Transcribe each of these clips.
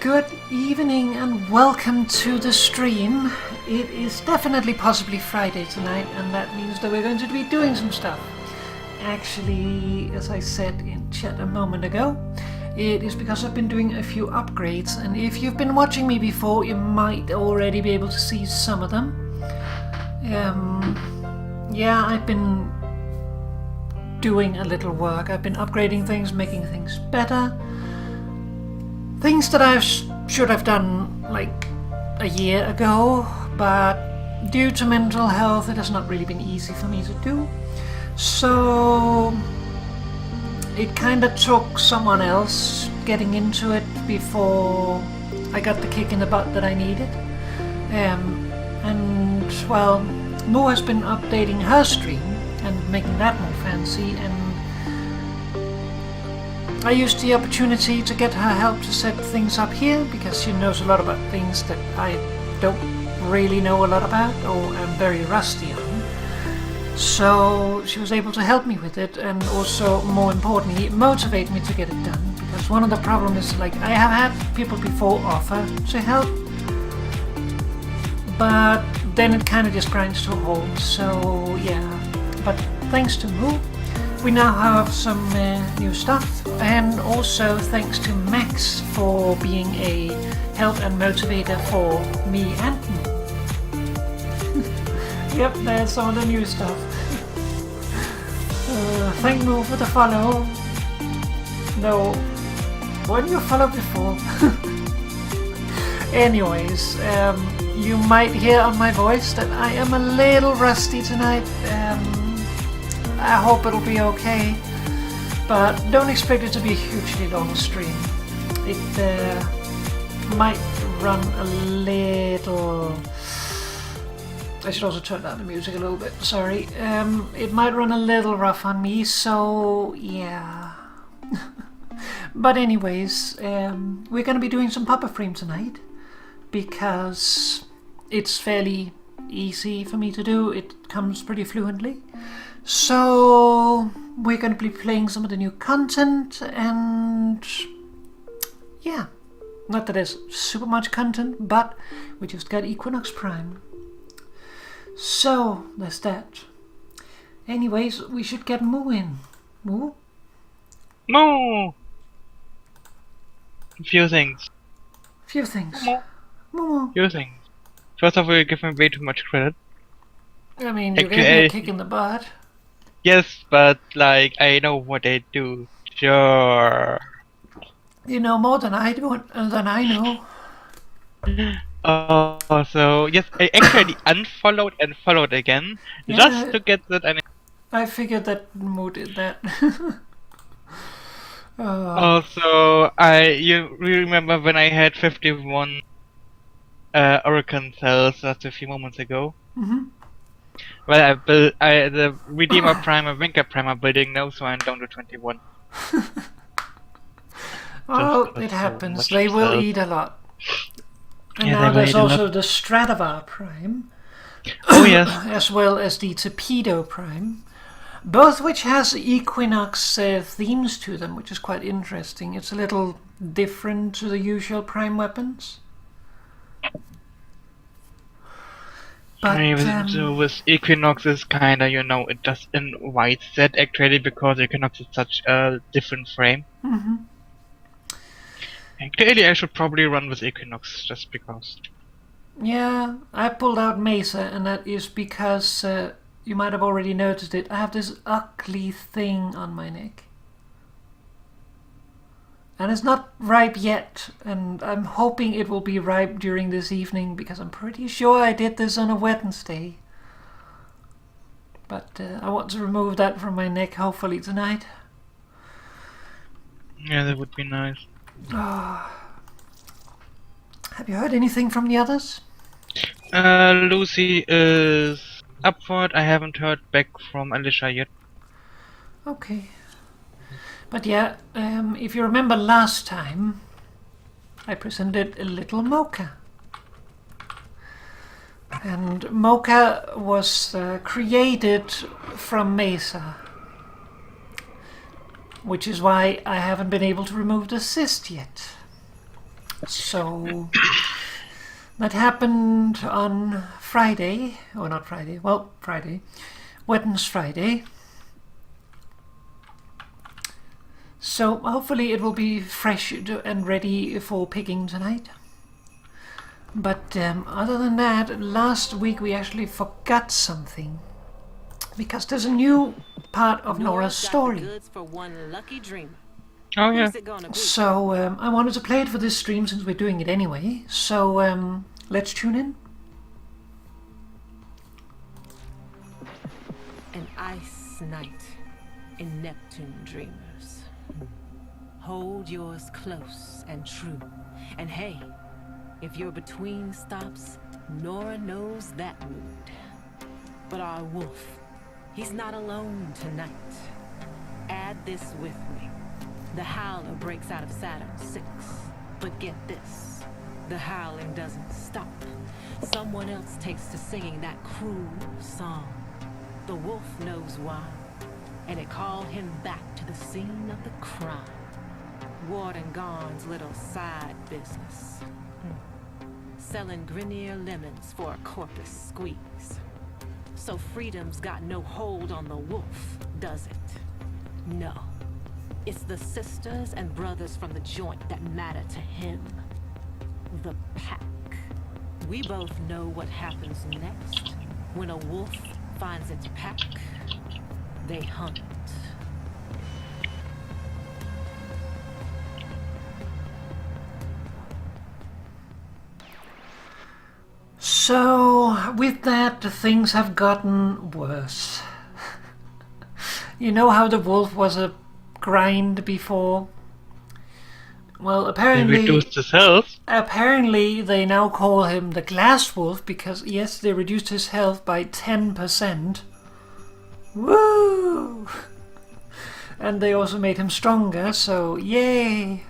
Good evening and welcome to the stream. It is definitely possibly Friday tonight, and that means that we're going to be doing some stuff. Actually, as I said in chat a moment ago, it is because I've been doing a few upgrades, and if you've been watching me before, you might already be able to see some of them. Yeah, I've been doing a little work. I've been upgrading things, making things better. Things that I should have done like a year ago, but due to mental health it has not really been easy for me to do. So it kind of took someone else getting into it before I got the kick in the butt that I needed. And well, Mo has been updating her stream and making that more fancy, and I used the opportunity to get her help to set things up here because she knows a lot about things that I don't really know a lot about or am very rusty on. So she was able to help me with it, and also, more importantly, motivate me to get it done, because one of the problems is, like, I have had people before offer to help, but then it kind of just grinds to a halt. So yeah, but thanks to Moo, we now have some new stuff, and also thanks to Max for being a help and motivator for me and Moo. Yep, there's some of the new stuff. Thank Moo for the follow. No, weren't you followed before? Anyways, you might hear on my voice that I am a little rusty tonight. I hope it'll be okay, but don't expect it to be a hugely long stream. It might run a little... I should also turn down the music a little bit, sorry. It might run a little rough on me, so yeah. But anyways, we're going to be doing some Warframe tonight, because it's fairly easy for me to do. It comes pretty fluently. So we're going to be playing some of the new content, and yeah, not that there's super much content, but we just got Equinox Prime. So there's that. Anyways, we should get Moo in. Moo? Moo! Few things. Few things. Moo. Few things. First of all, you give me way too much credit. I mean, you gave me a kick in the butt. Yes, but like, I know what they do. Sure. You know more than I do, than I know. Oh, so yes, I actually unfollowed and followed again, Yeah, just to get that. I figured that Moo did that. Also, you remember when I had 51 Oracle cells just a few moments ago? Mm-hmm. Well, I built the Redeemer Prime and Winker Prime are building now, so I'm down to 21. Oh, it happens. They will eat a lot. And Yeah, now there's also lot. the Stradivar Prime. Oh yes. As well as the Torpedo Prime. Both which has Equinox themes to them, which is quite interesting. It's a little different to the usual Prime weapons. But So with Equinox is kinda, it just in white set actually, because Equinox is such a different frame. mm-hmm. Actually, I should probably run with Equinox just because. Yeah, I pulled out Mesa, and that is because you might have already noticed it. I have this ugly thing on my neck. And it's not ripe yet, and I'm hoping it will be ripe during this evening, because I'm pretty sure I did this on a Wednesday. But I want to remove that from my neck, hopefully tonight. Yeah, that would be nice. Oh. Have you heard anything from the others? Lucy is upward. I haven't heard back from Alicia yet. Okay. But yeah, if you remember last time, I presented a little Mocha. And Mocha was created from Mesa. which is why I haven't been able to remove the cyst yet. So that happened on Friday, or not Friday, well, Friday, Friday. So hopefully it will be fresh and ready for picking tonight. But other than that, last week we actually forgot something. Because there's a new part of Nora's story. Oh yeah. So I wanted to play it for this stream since we're doing it anyway. So let's tune in. An ice night in Neptune dreamers. Hold yours close and true. And hey, if you're between stops, Nora knows that mood. But our wolf, he's not alone tonight. Add this with me. The howler breaks out of Saturn 6. But get this, the howling doesn't stop. Someone else takes to singing that cruel song. The wolf knows why, and it called him back to the scene of the crime. Warden Garn's little side business. Selling Grenier lemons for a corpus squeeze. So freedom's got no hold on the wolf, does it? No. It's the sisters and brothers from the joint that matter to him. The pack. We both know what happens next. When a wolf finds its pack, they hunt. So, with that, things have gotten worse. You know how the wolf was a grind before? Well, apparently... He reduced his health. Apparently, they now call him the Glass Wolf because, yes, they reduced his health by 10%. Woo! And they also made him stronger, so yay!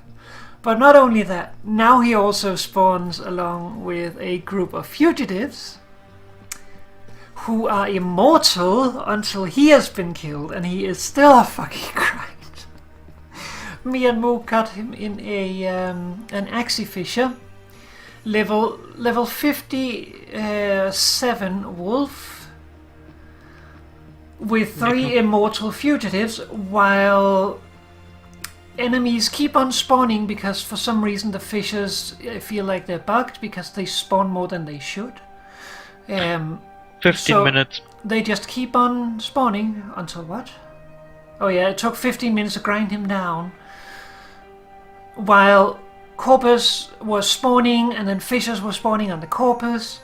But not only that, now he also spawns along with a group of fugitives who are immortal until he has been killed, and he is still a fucking grind. Me and Mo got him in a an Axie Fisher, level 57 wolf with 3 immortal fugitives, while enemies keep on spawning because for some reason the fishers feel like they're bugged because they spawn more than they should. 15 minutes. They just keep on spawning until what? Oh yeah, it took 15 minutes to grind him down. While Corpus was spawning and then fishers were spawning on the Corpus.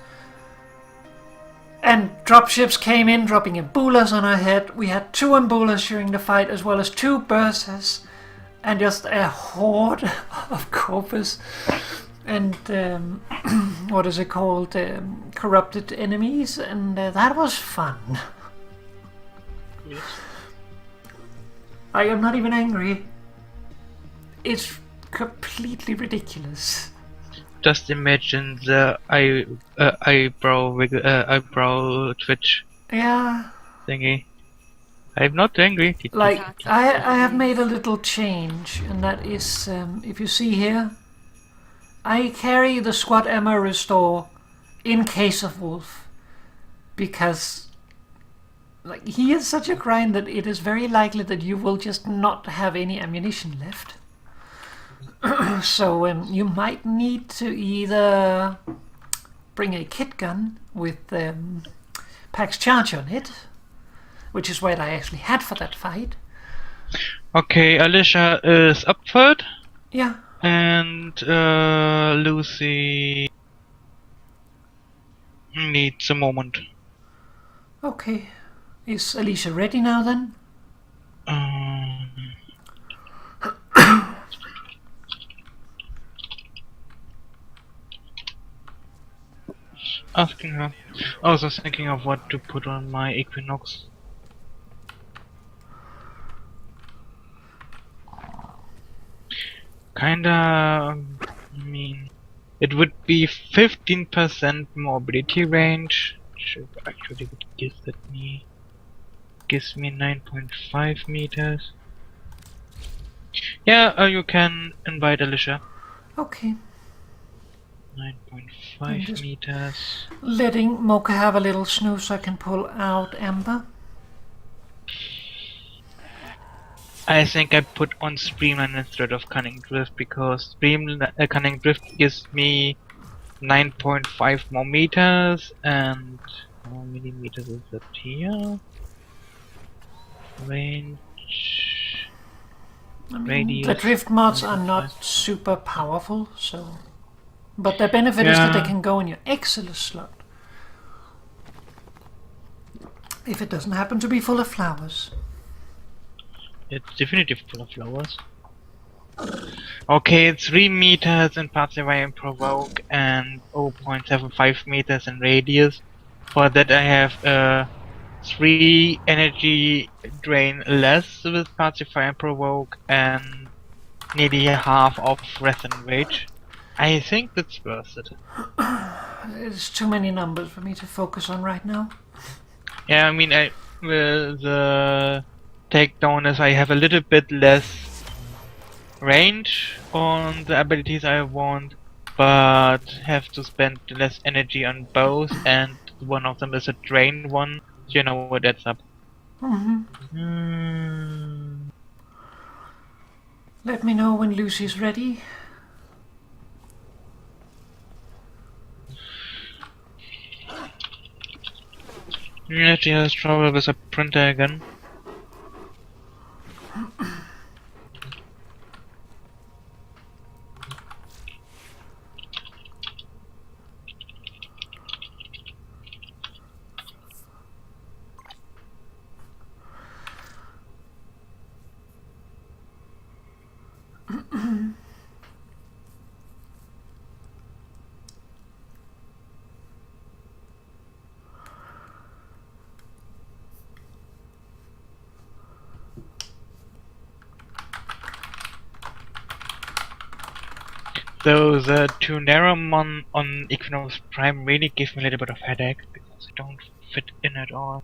And dropships came in, dropping Embulas on our head. We had 2 Embulas during the fight as well as 2 Bursas. And just a horde of Corpus and what is it called? Corrupted enemies, and that was fun. Yes. I am not even angry. It's completely ridiculous. Just imagine the eyebrow twitch Yeah. thingy. I'm not angry. Like, I have made a little change, and that is, if you see here, I carry the squad ammo restore in case of wolf, because like he is such a grind that it is very likely that you will just not have any ammunition left. So you might need to either bring a kit gun with Pax Charge on it, which is what I actually had for that fight. Okay, Alicia is up for it. Yeah. And Lucy needs a moment. Okay. Is Alicia ready now then? Asking her. I was just thinking of what to put on my Equinox. Kinda mean. It would be 15% mobility range. Should actually give that me. Gives me 9.5 meters. Yeah, you can invite Alicia. Okay. I'm 9.5 just- meters. Letting Mocha have a little snooze so I can pull out Ember. I think I put on Streamline instead of Cunning Drift because Cunning Drift gives me 9.5 more meters, and how many meters is it here? Range. I mean, Radius. the drift mods are 9.5. not super powerful, so... But the benefit is that they Yeah. can go in your Exilus slot. If it doesn't happen to be full of flowers. It's definitively full of flowers. Okay, it's 3 meters in Pacify and Provoke and 0.75 meters in radius. For that I have 3 energy drain less with Pacify and Provoke and nearly half of Wrath and Rage. I think that's worth it. There's too many numbers for me to focus on right now. Yeah, I mean, the takedown is I have a little bit less range on the abilities I want, but have to spend less energy on both, and one of them is a drain one. You know what that's up. Let me know when Lucy's ready. Yeah, she has trouble with a printer again. So the Tuneramon on Equinox Prime really give me a little bit of headache because they don't fit in at all.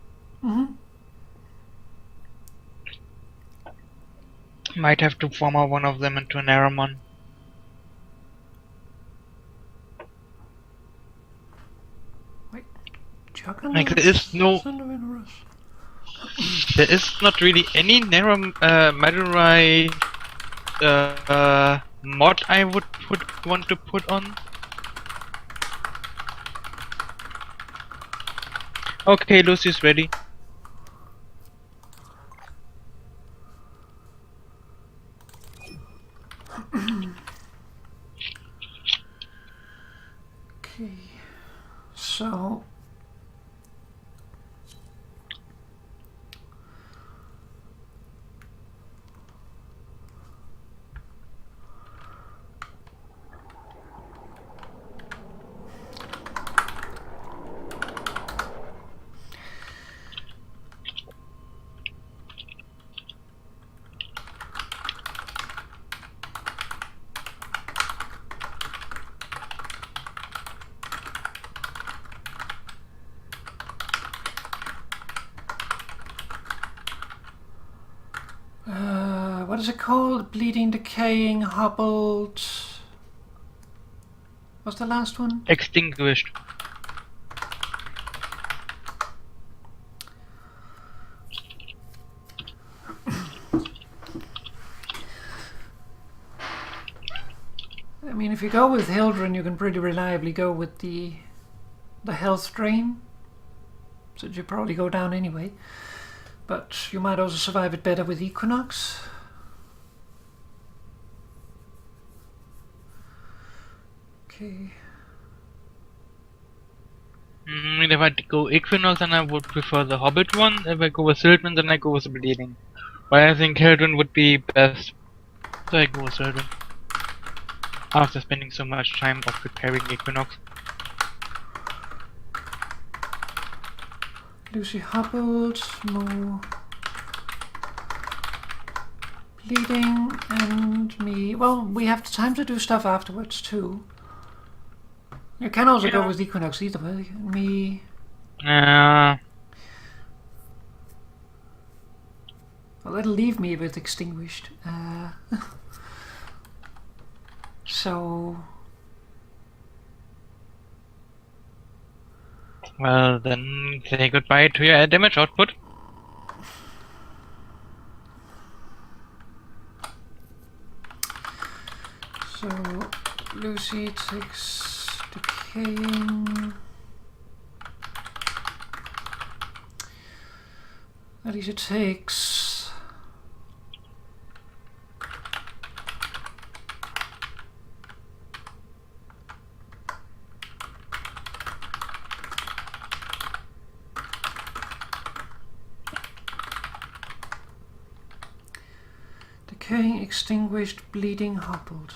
Might have to form one of them into an Aramon. Wait, Juggernaut? Like there is not really any Madurai mod I would want to put on. Okay, Lucy's ready. Okay, so... what is it called? Bleeding, decaying, hobbled... What's the last one? Extinguished. I mean, if you go with Hildren, you can pretty reliably go with the health drain. So you probably go down anyway. But you might also survive it better with Equinox. Okay. If I go Equinox, then I would prefer the Hobbit one. If I go with Sildren, then I go with Bleeding. But I think Hildren would be best. So I go with Sildren. After spending so much time of preparing Equinox. Lucy hobbled, Mo bleeding, and me. Well, we have time to do stuff afterwards too. You can also go with Equinox either way. Me. Well, that'll leave me with Extinguished. So... Well, then say goodbye to your damage output. So Lucy takes decaying. Alicia takes decaying, extinguished, bleeding, hobbled.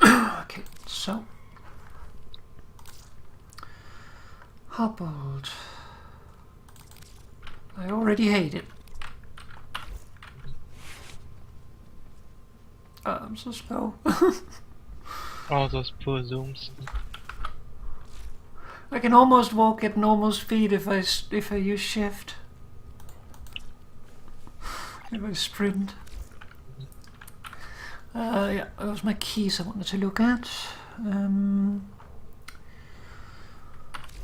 Okay, so hobbled. I already hate it. I'm so slow. All those poor zooms. I can almost walk at normal speed if I use shift. If I sprint. Yeah, those are my keys I wanted to look at.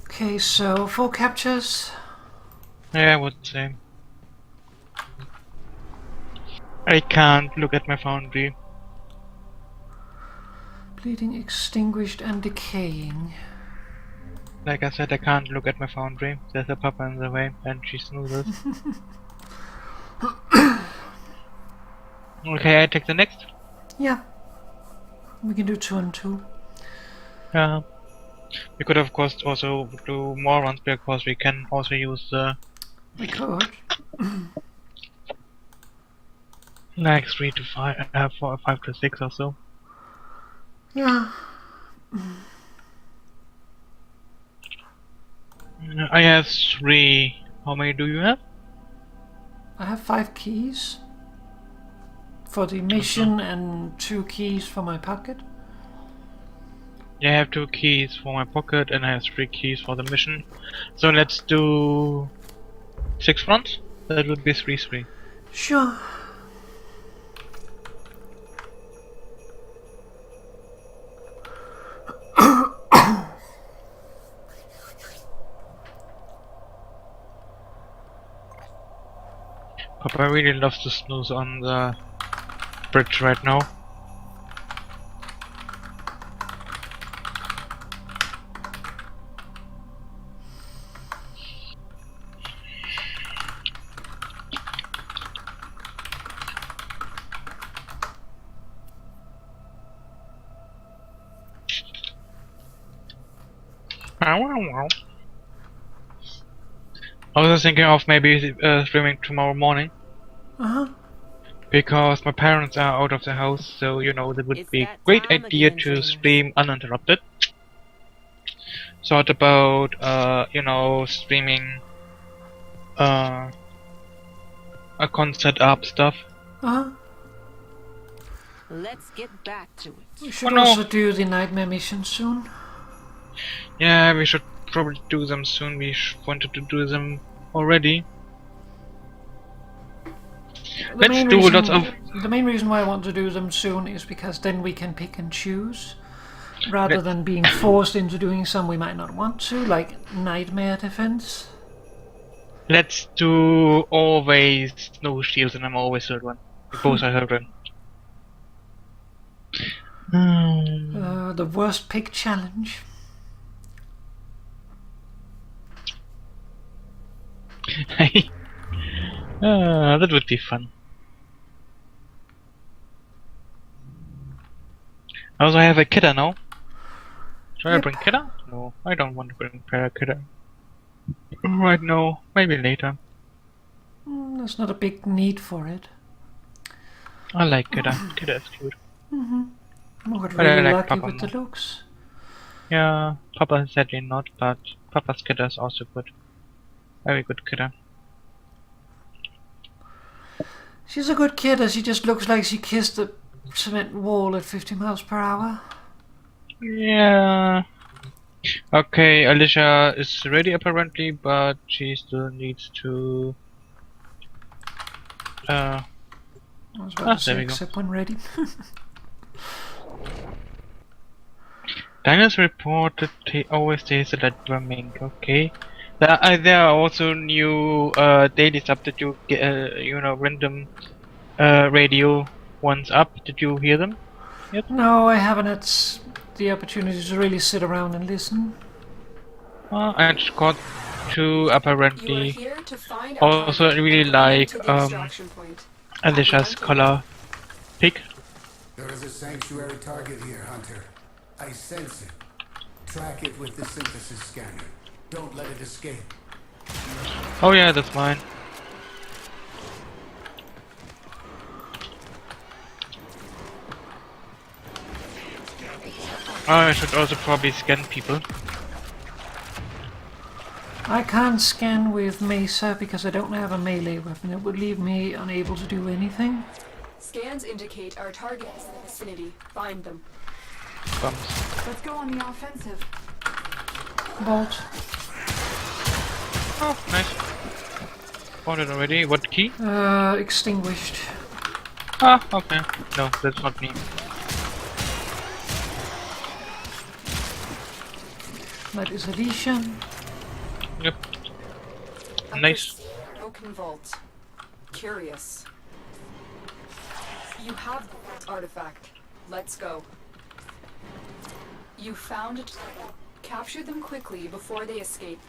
Okay, so 4 captures. Yeah, I would say. I can't look at my foundry. Bleeding, extinguished, and decaying. Like I said, I can't look at my foundry. There's a papa in the way, and she snoozes. Okay, I take the next. Yeah. We can do 2 and 2. Yeah. We could of course also do more runs because we can also use the We could. like 3 to 5, 4, 5 to 6 or so. Yeah. I have 3. How many do you have? I have 5 keys for the mission and 2 keys for my pocket. Yeah, I have 2 keys for my pocket and I have 3 keys for the mission. So let's do 6 runs. That would be 3-3. Sure. Papa really loves to snooze on the bridge right now. I was thinking of maybe streaming tomorrow morning. Uh-huh. Because my parents are out of the house, so you know that would It's be a that great time idea again, to Trainers. stream uninterrupted. Thought about you know, streaming a concert up stuff. Uh-huh. Let's get back to it. We should Oh, no. also do the nightmare mission soon. Yeah, we should probably do them soon. We wanted to do them already. Let's do lots of. The main reason why I want to do them soon is because then we can pick and choose, rather than being forced into doing some we might not want to, like nightmare defense. Let's do always snow shields, and I'm always third one. Both are third one. The worst pick challenge. That would be fun. Also, I have a kidder now. Should I Yep. bring kidder? No, I don't want to bring kidder. Right now, maybe later. There's not a big need for it. I like kidder. Kidder is cute. I got But I really like lucky Papa with the more. looks. Yeah, Papa sadly not, but Papa's kidder is also good. Very good kidder. She's a good kid, as she just looks like she kissed the cement wall at 50 miles per hour. Yeah. Okay, Alicia is ready apparently, but she still needs to. I was about to There say, we go. except when ready. Diners reported always tasted like drumming. Okay. There are also new daily stuff that you get, random radio ones up. Did you hear them? Yep. No, I haven't had the opportunity to really sit around and listen. I just got two You are apparently. here to find Also, I really like to the extraction point. Alicia's color pick. There is a sanctuary target here, Hunter. I sense it. Track it with the synthesis scanner. Don't let it escape. Oh yeah, that's mine. I should also probably scan people. I can't scan with Mesa because I don't have a melee weapon. It would leave me unable to do anything. Scans indicate our target is in the vicinity. Find them. Bumps. Let's go on the offensive. Bolt. Oh, nice. Found it already. What key? Extinguished. Ah, okay. No, that's not me. That is Alicia. Yep. A Nice. pristine broken vault. Curious. You have the artifact. Let's go. You found it. Capture them quickly before they escape.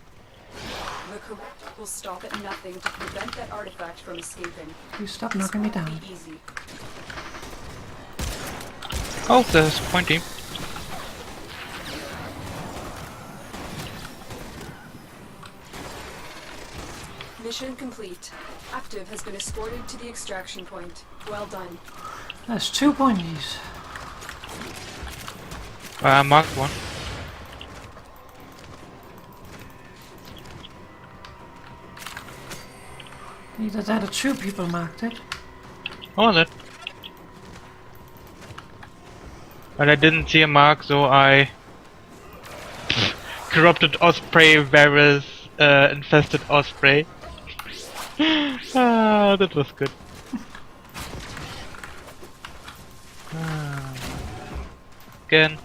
The corrupt will stop at nothing to prevent that artifact from escaping. Please stop knocking me This down. won't be easy. Oh, there's Pointy. Mission complete. Active has been escorted to the extraction point. Well done. There's 2 pointies. Marked one. Either that or 2 people marked it. Oh, that. But I didn't see a mark, so I corrupted osprey virus infested osprey. Ah, that was good. Again.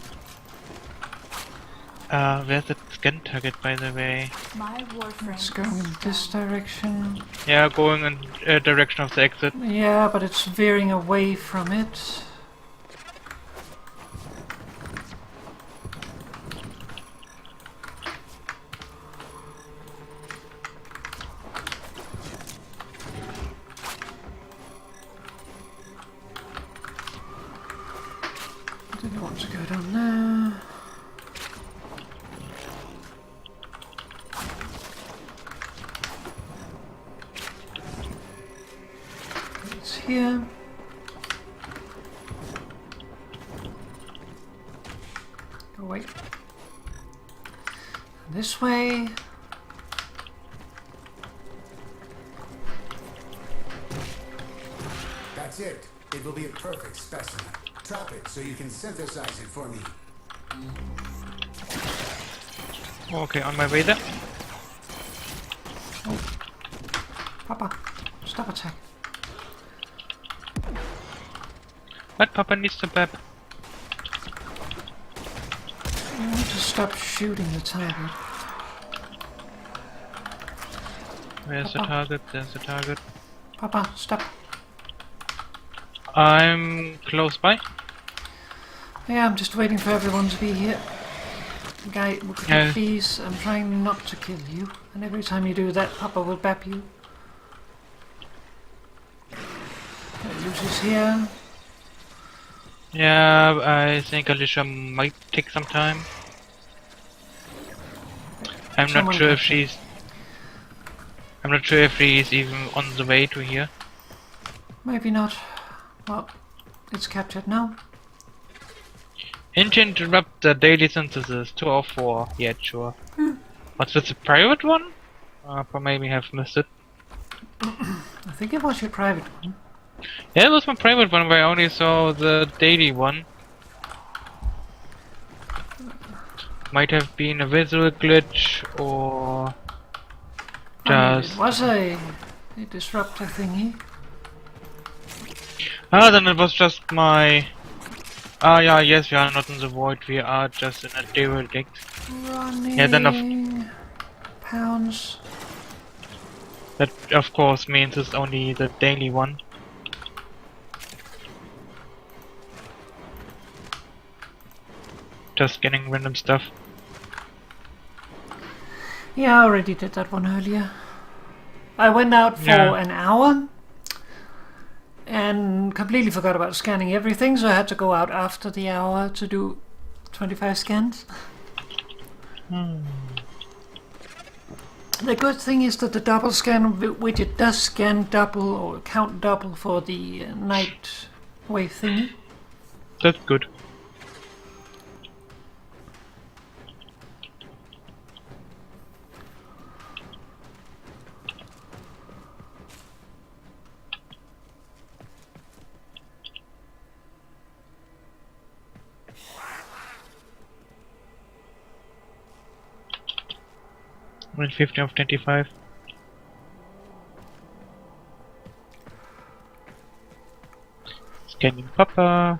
Where's the scan target, by the way? My Warframe. It's going in this direction. Yeah, going in direction of the exit. Yeah, but it's veering away from it. I didn't want to go down there. It's here. Oh wait. This way. That's it. It will be a perfect specimen. Trap it so you can synthesize it for me. Okay, on my way there. Papa, stop attack. But Papa needs to bab. You need to stop shooting the target. Where's the target? There's the target. Papa, stop. I'm close by. Yeah, I'm just waiting for everyone to be here. Guy, could you Yeah. please? I'm trying not to kill you. And every time you do that, Papa will bap you. Lucy's here. Yeah, I think Alicia might take some time. I'm Someone not sure if got she's. I'm not sure if she's even on the way to here. Maybe not. Well, it's captured now. Interrupt the daily synthesis 204. Yeah, sure. What's this, a private one? I maybe have missed it. I think it was your private one. Yeah, it was my private one where I only saw the daily one. Might have been a visual glitch or I mean, just... it was a disruptor thingy. Ah, then it was just my... Ah, yeah, yes, we are not in the void, we are just in a derelict. Running. Yeah, then Pounds. that of course means it's only the daily one. Just getting random stuff. Yeah, I already did that one earlier. I went out for Yeah. an hour and completely forgot about scanning everything, so I had to go out after the hour to do 25 scans. The good thing is that the double scan widget does scan double or count double for the night wave thingy. That's good. With 15 of 25. Scanning Papa.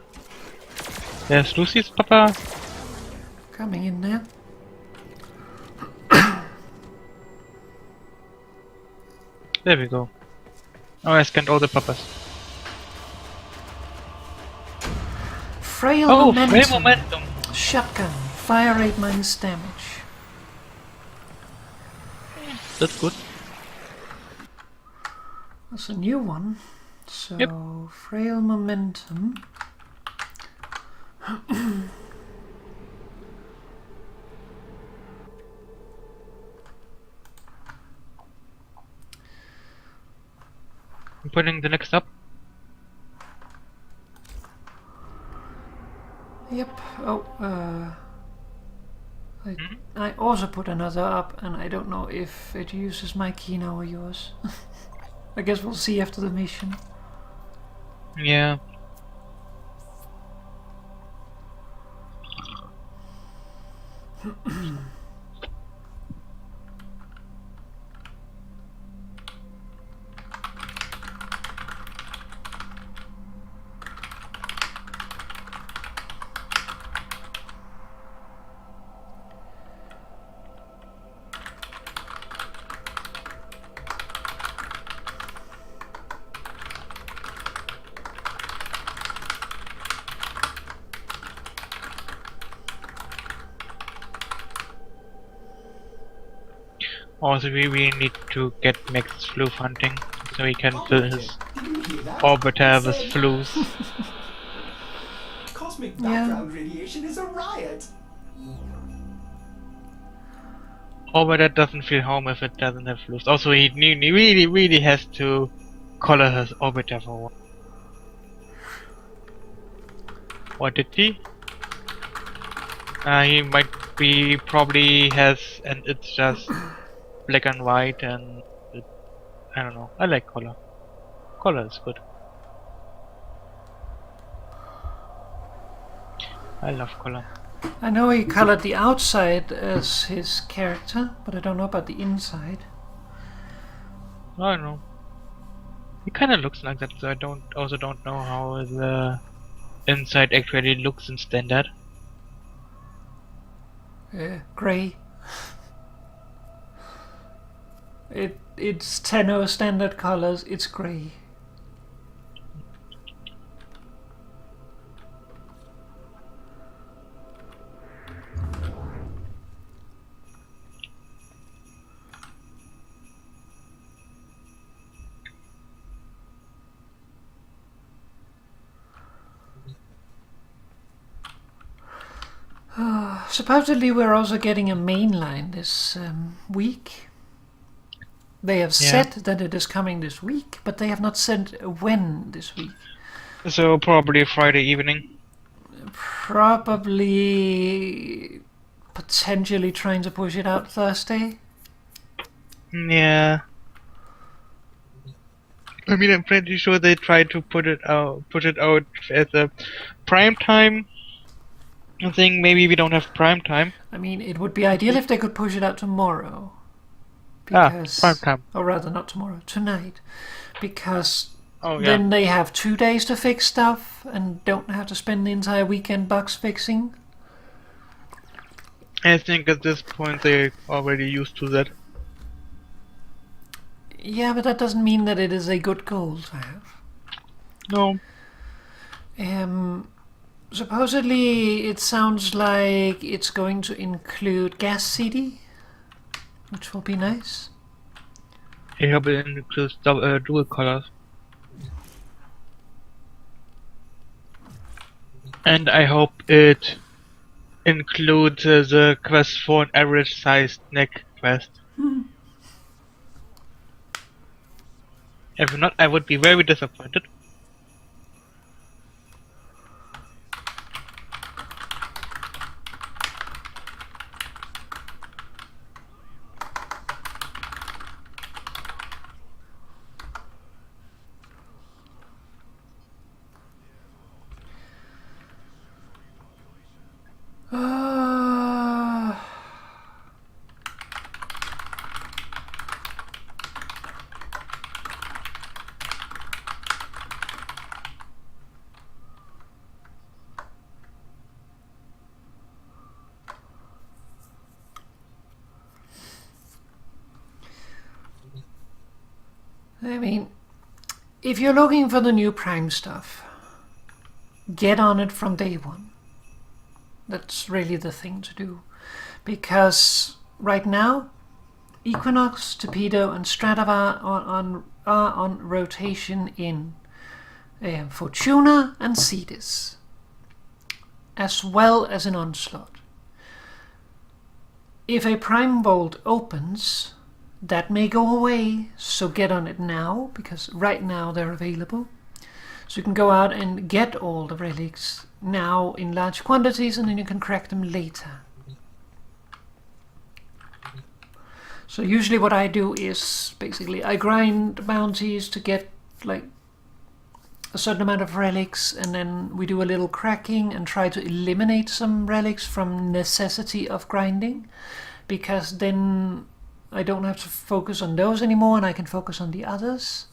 There's Lucy's Papa. Coming in there. There we go. Oh, I scanned all the Papas. Frail Oh, momentum. frame momentum! Shotgun. Fire rate minus damage. That's good. That's a new one. So, Yep. frail momentum. I'm putting the next up. Yep. Oh, I also put another up, and I don't know if it uses my key now or yours. I guess we'll see after the mission. Yeah. Also, we really need to get Max floof hunting so he can fill his orbiter with floofs. Cosmic Yeah. background radiation is a riot. Orbiter doesn't feel home if it doesn't have floofs. Also, he really has to color his orbiter for one. What did he? He might be, probably has, and it's just black and white, and it, I don't know. I like color. Color is good. I love color. I know he colored the outside as his character, but I don't know about the inside. I don't know. He kind of looks like that, so I don't know how the inside actually looks in standard. Grey. It's Tenno standard colors. It's grey. Supposedly we're also getting a main line this week. They have said that it is coming this week, but they have not said when this week. So probably Friday evening. Probably potentially trying to push it out Thursday. Yeah. I mean, I'm pretty sure they tried to put it out as a prime time. I think maybe we don't have prime time. I mean, it would be ideal if they could push it out tomorrow. Prime time. Or rather, not tomorrow, tonight. Because Oh yeah. then they have 2 days to fix stuff and don't have to spend the entire weekend bugs fixing. I think at this point they're already used to that. Yeah, but that doesn't mean that it is a good goal to have. No. Supposedly, it sounds like it's going to include gas CD, which will be nice. I hope it includes dual colors. And I hope it includes the quest for an average sized neck quest. If not, I would be very disappointed. I mean, if you're looking for the new Prime stuff, get on it from day one. That's really the thing to do. Because right now, Equinox, Torpedo, and Stradivar are on rotation in Fortuna and Cetus, as well as in Onslaught. If a Prime Vault opens, that may go away, so get on it now, because right now they're available. So you can go out and get all the relics now in large quantities, and then you can crack them later. So usually what I do is basically I grind bounties to get like a certain amount of relics, and then we do a little cracking and try to eliminate some relics from necessity of grinding, because then I don't have to focus on those anymore and I can focus on the others.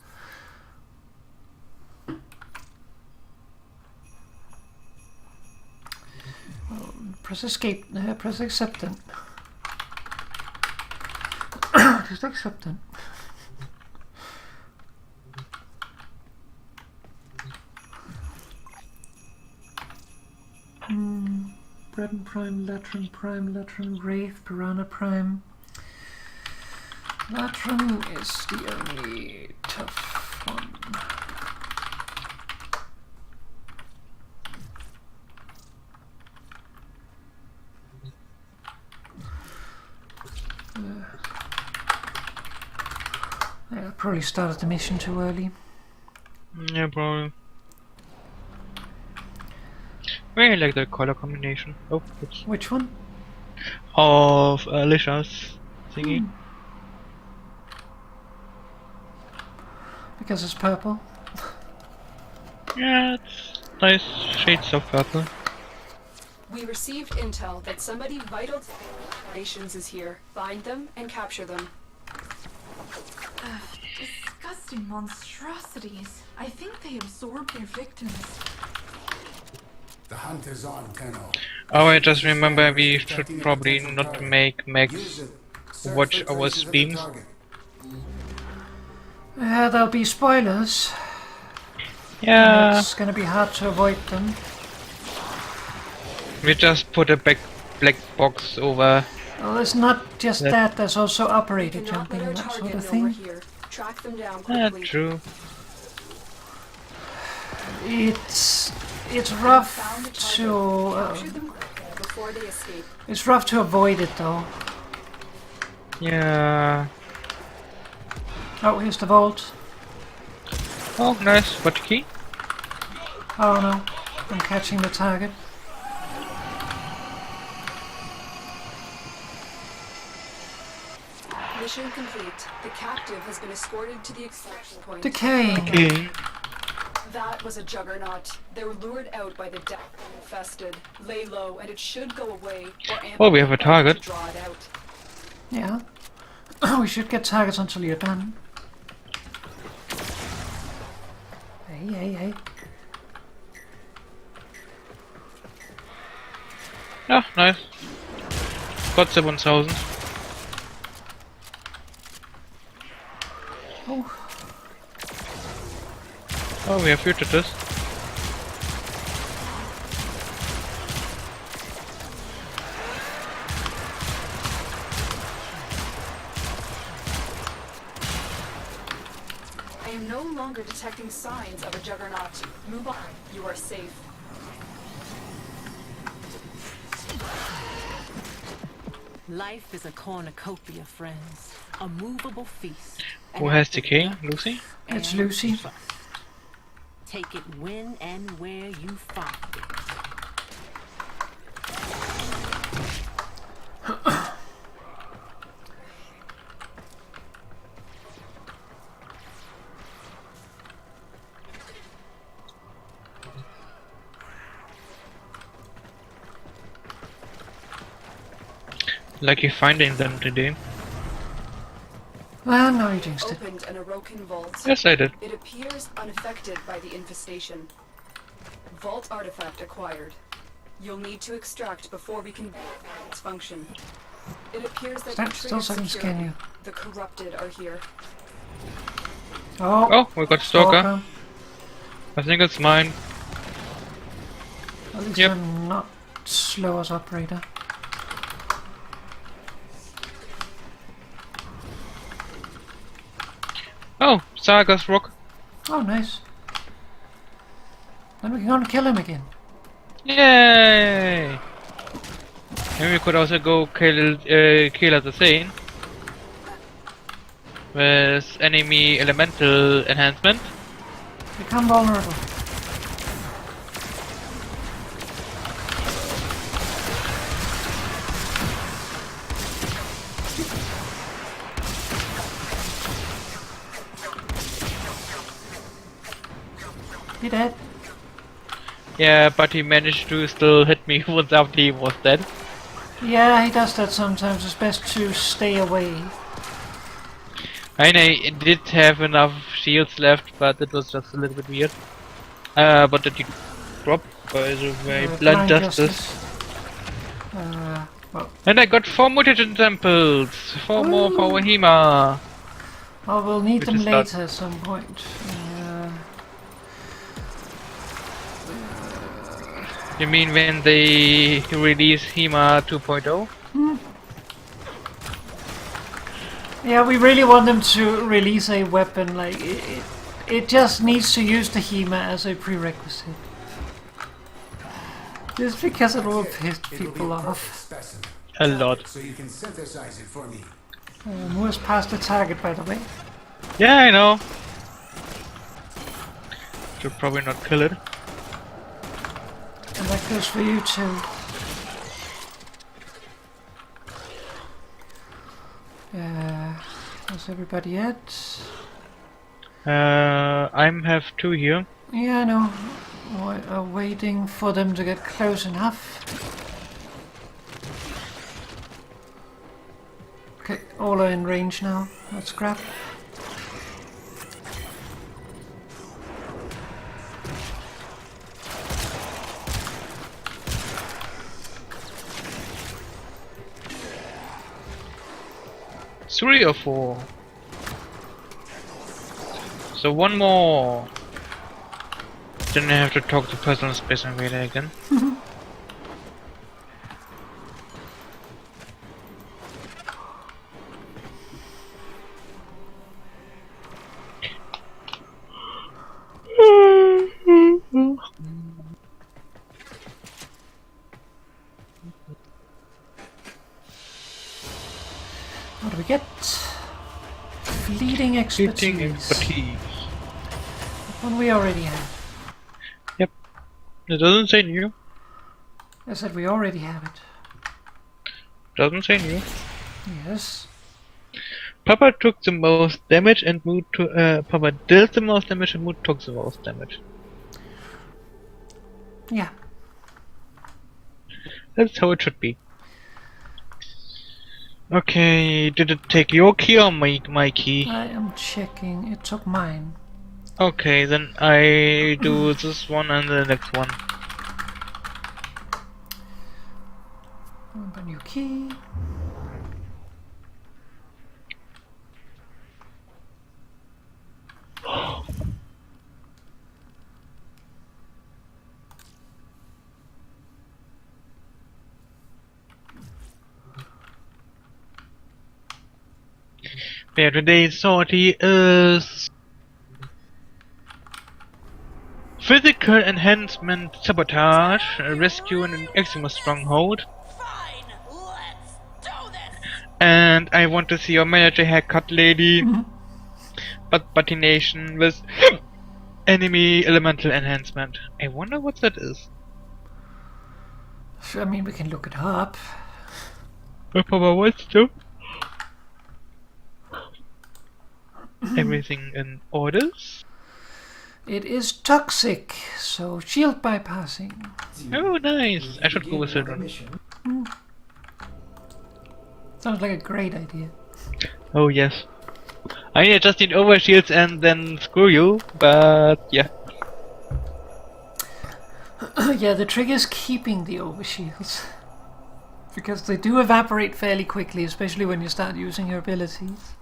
Press escape, press acceptant. Just acceptant. Breton Prime, Latran, Wraith, Piranha Prime. Latran is the only tough one. Yeah, I probably started the mission too early. Yeah, probably. Really like the color combination. Oh, oops. Which one? Of Alicia's thingy. Because it's purple. Yeah, it's nice shades of purple. We received intel that somebody vital to nations is here. Find them and capture them. Disgusting monstrosities. I think they absorb their victims. The hunt is on, Tenno. Oh, I just remember we should probably not make Max watch our streams. There'll be spoilers. Yeah, It's gonna be hard to avoid them. we just put a black box over. Well, it's not just that, there's also operator Cannot jumping let our and that sort target of know we're thing. here. Track them down That's quickly. true. It's rough Found the target. to Capture them quickly before they escape. it's rough to avoid it though. Yeah. Oh, here's the vault. Oh, nice. What key? Oh no, I'm catching the target. Mission complete. The captive has been escorted to the extraction point. Decay. Okay. That was a juggernaut. They were lured out by the death infested. Lay low, and it should go away. Or Oh, we have a target. To draw it out. Yeah. We should get targets until you're done. Hey. Oh, nice. Got 7,000. Oh. Oh, we have fugitives. I am no longer detecting signs of a juggernaut. Move on. You are safe. Life is a cornucopia, friends. A movable feast. Who has decay? Lucy? It's And Lucy. trust. Take it when and where you find it. Lucky finding them today. Well, no, you jinxed it. Opened an Orokin vault. Yes, I did. It appears unaffected by the infestation. Vault artifact acquired. You'll need to extract before we can its function. It appears that Stand still so I can scan you. the corrupted are here. Oh, Oh, we got Stalker. Stalker. I think it's mine. At least Yep. I'm not slow as operator. Oh, Saga's rock. Oh, nice. Then we can go and kill him again. Yay! And we could also go kill the Thane with enemy elemental enhancement. Become vulnerable. He dead? Yeah, but he managed to still hit me once after he was dead. Yeah, he does that sometimes. It's best to stay away. I know it did have enough shields left, but it was just a little bit weird. But did you drop by the way? Blind Justice. Well, And I got 4 mutagen temples! 4 more for Wahima! oh, we'll need Which them is that? later at some point. You mean when they release HEMA 2.0? Yeah, we really want them to release a weapon. Like it just needs to use the HEMA as a prerequisite. Just because it will piss It'll be people a off. perfect specimen. A lot. So you can synthesize it for me. Moore's past the target, by the way. Yeah, I know. Should probably not kill it. And that goes for you too. Where's everybody at? I have 2 here. Yeah, I know. We're waiting for them to get close enough. Okay, all are in range now. Let's grab. Three or 4. So 1 more. Then I have to talk to personal space invader again. What do we get? Fleeting expertise. Cheating expertise. One we already have. Yep. It doesn't say new. I said we already have it. Doesn't say new. Yes. Papa took the most damage and Mood Papa dealt the most damage and Mood took the most damage. Yeah. That's how it should be. Okay, did it take your key or my key? I am checking. It took mine. Okay, then I do this one and the next one. Open your key. Yeah, today's sortie is physical enhancement, sabotage, rescue and an Eximus stronghold. And I want to see your manager haircut lady, but patination with enemy elemental enhancement. I wonder what that is. I mean, we can look it up. Papa wants to. Everything in orders. It is toxic, so shield bypassing. Oh, nice! I should go with children. Sounds like a great idea. Oh yes. I mean, I just need overshields and then screw you, but yeah. Yeah, the trick is keeping the overshields. Because they do evaporate fairly quickly, especially when you start using your abilities.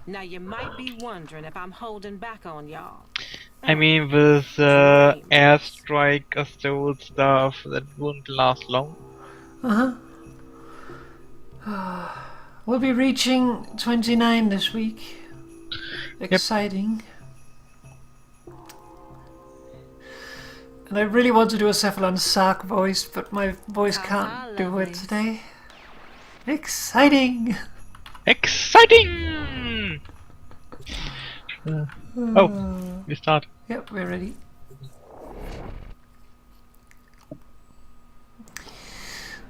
Now you might be wondering if I'm holding back on y'all. I mean, with airstrike, assault stuff, that won't last long. We'll be reaching 29 this week. Exciting. And I really want to do a Cephalon Sark voice, but my voice can't do it today. Exciting! Exciting! Oh, we start. Yep, we're ready.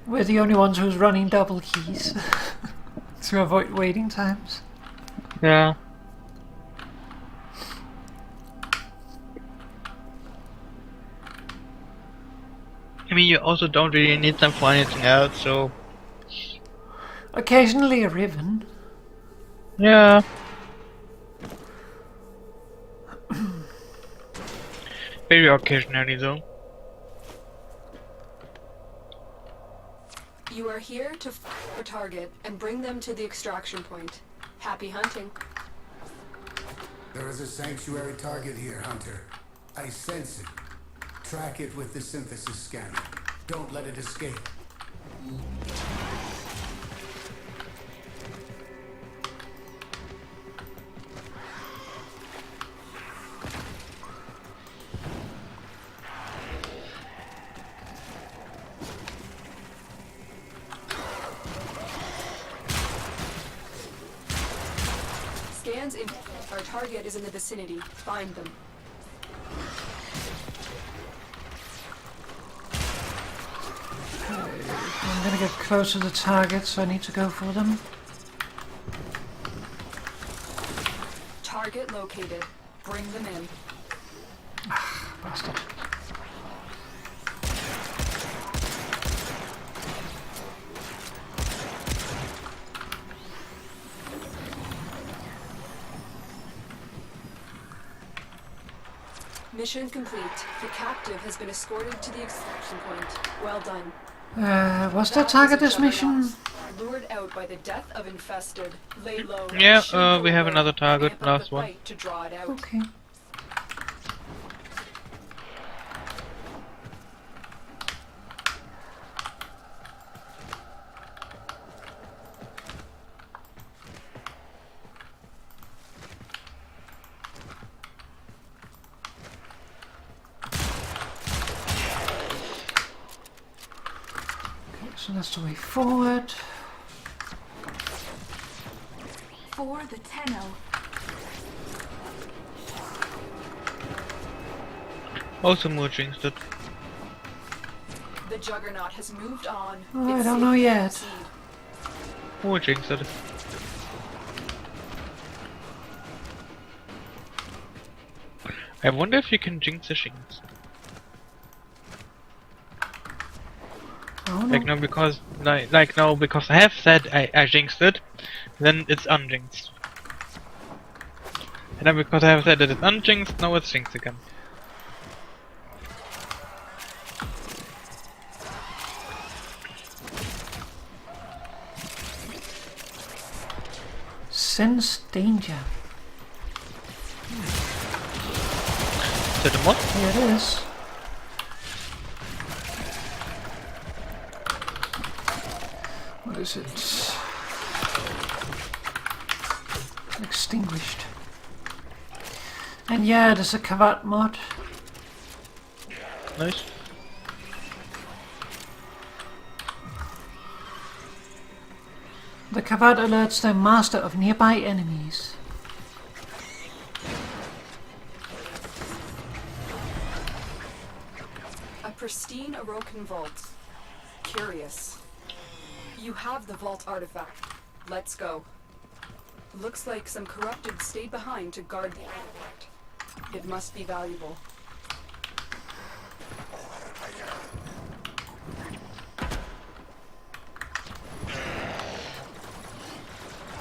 We're the only ones who's running double keys to avoid waiting times. Yeah. I mean, you also don't really need them for anything else, so... Occasionally a ribbon. Yeah. Very occasionally, though. You are here to find a target and bring them to the extraction point. Happy hunting. There is a sanctuary target here, Hunter. I sense it. Track it with the synthesis scanner. Don't let it escape. Scans in. Our target is in the vicinity. Find them. I'm gonna get close to the target, so I need to go for them. Target located. Bring them in. Bastard. Mission complete. The captive has been escorted to the extraction point. Well done. What's the target this mission? Lured out by the death of infested. Lay low. Yeah, Shoot the we have low. another target, Amp up last the one. fight to draw it out. Okay. So that's the way forward. For the Tenno. Also more jinxed it. The Juggernaut has moved on. Oh, I It's don't safe know to yet. proceed. More jinxed it. I wonder if you can jinx the things. Oh Like no. no, because no, because I have said I jinxed it, then it's unjinxed. And then because I have said that it's unjinxed, now it's jinxed again. Sense danger. Is that a mod? Here it is. What is it? Extinguished. And yeah, there's a Kavat mod. Nice. The Kavat alerts the master of nearby enemies. A pristine Orokin vault. Curious. You have the vault artifact. Let's go. Looks like some corrupted stayed behind to guard the artifact. It must be valuable.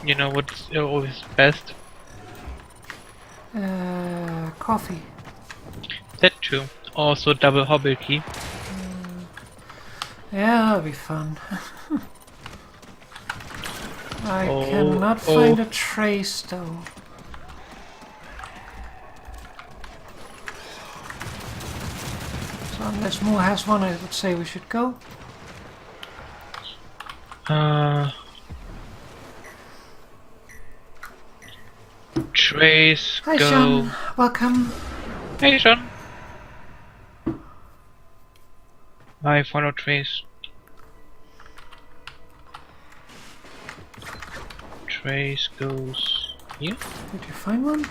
You know what's always best? Coffee. That too. Also double hobble key. Yeah, that'll be fun. I Oh, cannot find a trace though. So unless Moore has one, I would say we should go. Trace, Hi go. Sean, welcome. Hey, Sean. I follow Trace. Trace goes here. Did you find one?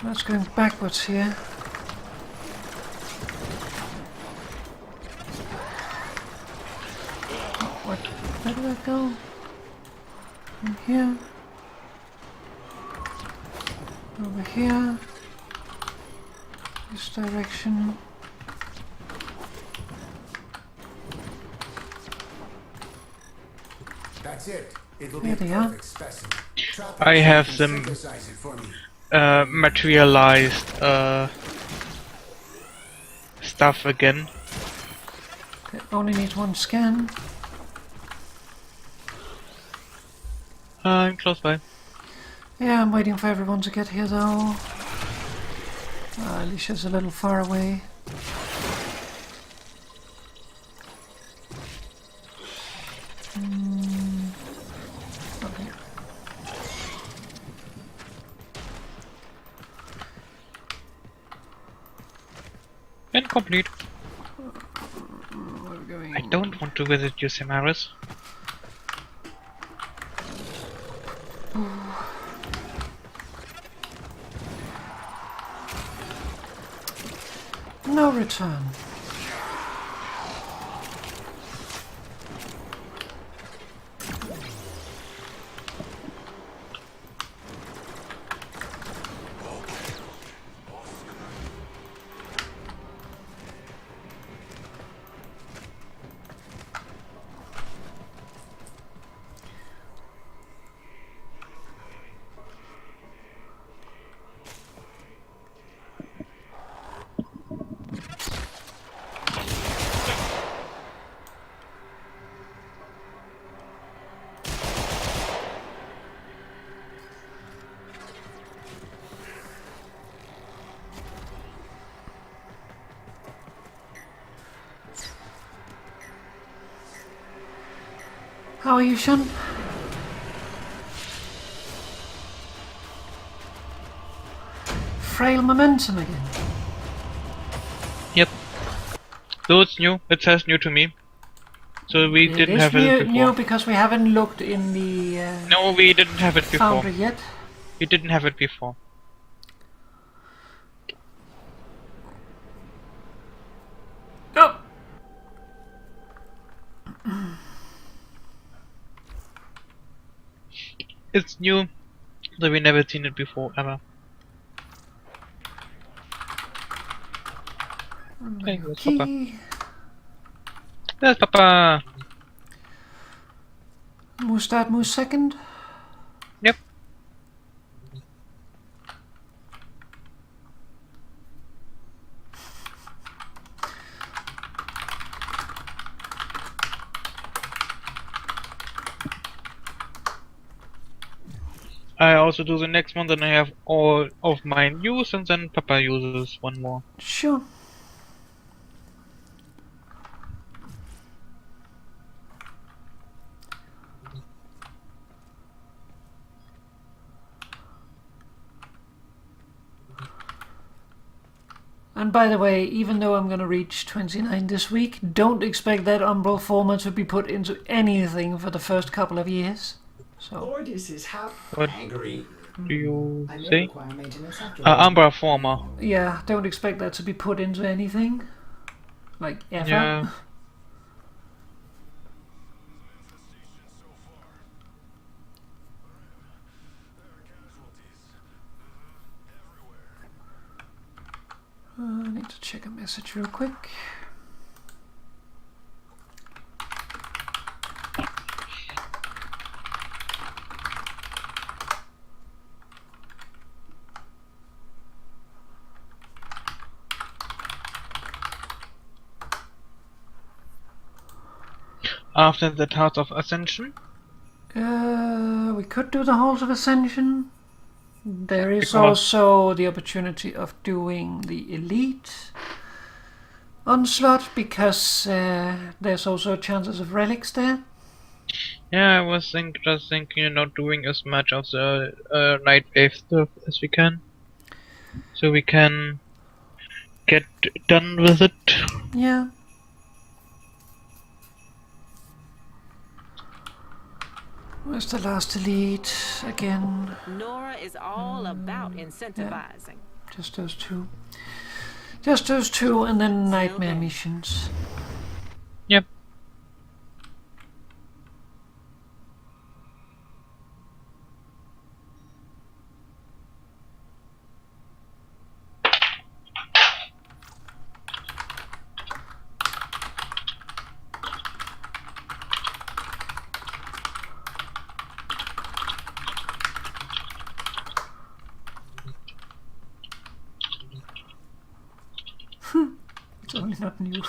Let's go backwards here. Oh, what? Where did I go? From here. Over here. This direction. That's it. It will be There a they are. perfect specimen. Trap I it have and them synthesize it for me. materialized stuff again. It only needs one scan. I'm close by. Yeah, I'm waiting for everyone to get here though. Alicia's a little far away. Okay. And complete. Where are we going? I don't want to visit you, Samaras. No return. How are you, Sean? Frail momentum again. Yep. So it's new. It says new to me. So we It didn't is have it before. new because we haven't looked in the No, we didn't have it before. foundry yet. We didn't have it before. Oh! It's new. So we never seen it before, ever. Hey, where's Papa? Okay. There's Papa! Move start, move second. Yep. I also do the next one, then I have all of mine used, and then Papa uses one more. Sure. And by the way, even though I'm gonna reach 29 this week, don't expect that umbral former to be put into anything for the first couple of years. So, Lourdes is What angry. do you I may say? require maintenance after all. Umbra Former. yeah, don't expect that to be put into anything. Like, ever. Yeah. I need to check a message real quick. After the House of Ascension. We could do the Halls of Ascension. There is Because- also the opportunity of doing the Elite Onslaught, because there's also chances of relics there. Yeah, I was just thinking of doing as much of the Night Wave stuff as we can. So we can get done with it. Yeah. Where's the last Elite again? Nora is all about incentivizing. Just those two. Just those two, and then nightmare okay. missions. Yep. It's only not new.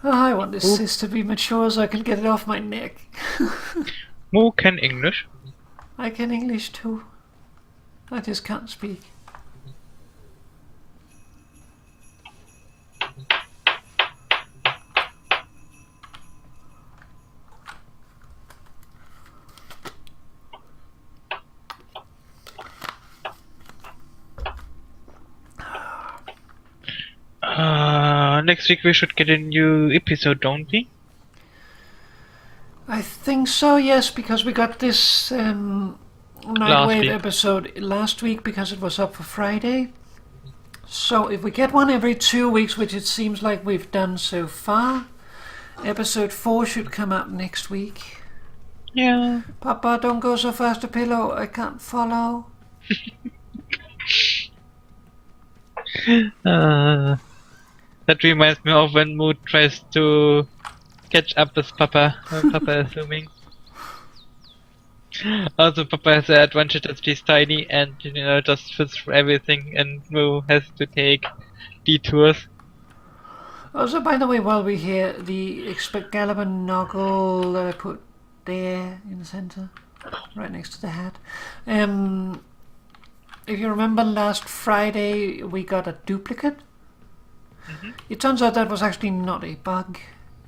Oh, I want this sis to be mature so I can get it off my neck. Who can English? I can English too. I just can't speak. Next week we should get a new episode, don't we? I think so, yes, because we got this Nightwave week. episode last week because it was up for Friday. So if we get one every 2 weeks, which it seems like we've done so far, episode 4 should come out next week. Yeah. Papa, don't go so fast, a pillow. I can't follow. That reminds me of when Mood tries to catch up with Papa, when Papa is zooming. Also, Papa has the advantage that he's tiny and, just fits for everything, and Moo has to take detours. Also, by the way, while we're here, the Excalibur Noggle that I put there in the center, right next to the hat. If you remember last Friday, we got a duplicate. It turns out that was actually not a bug.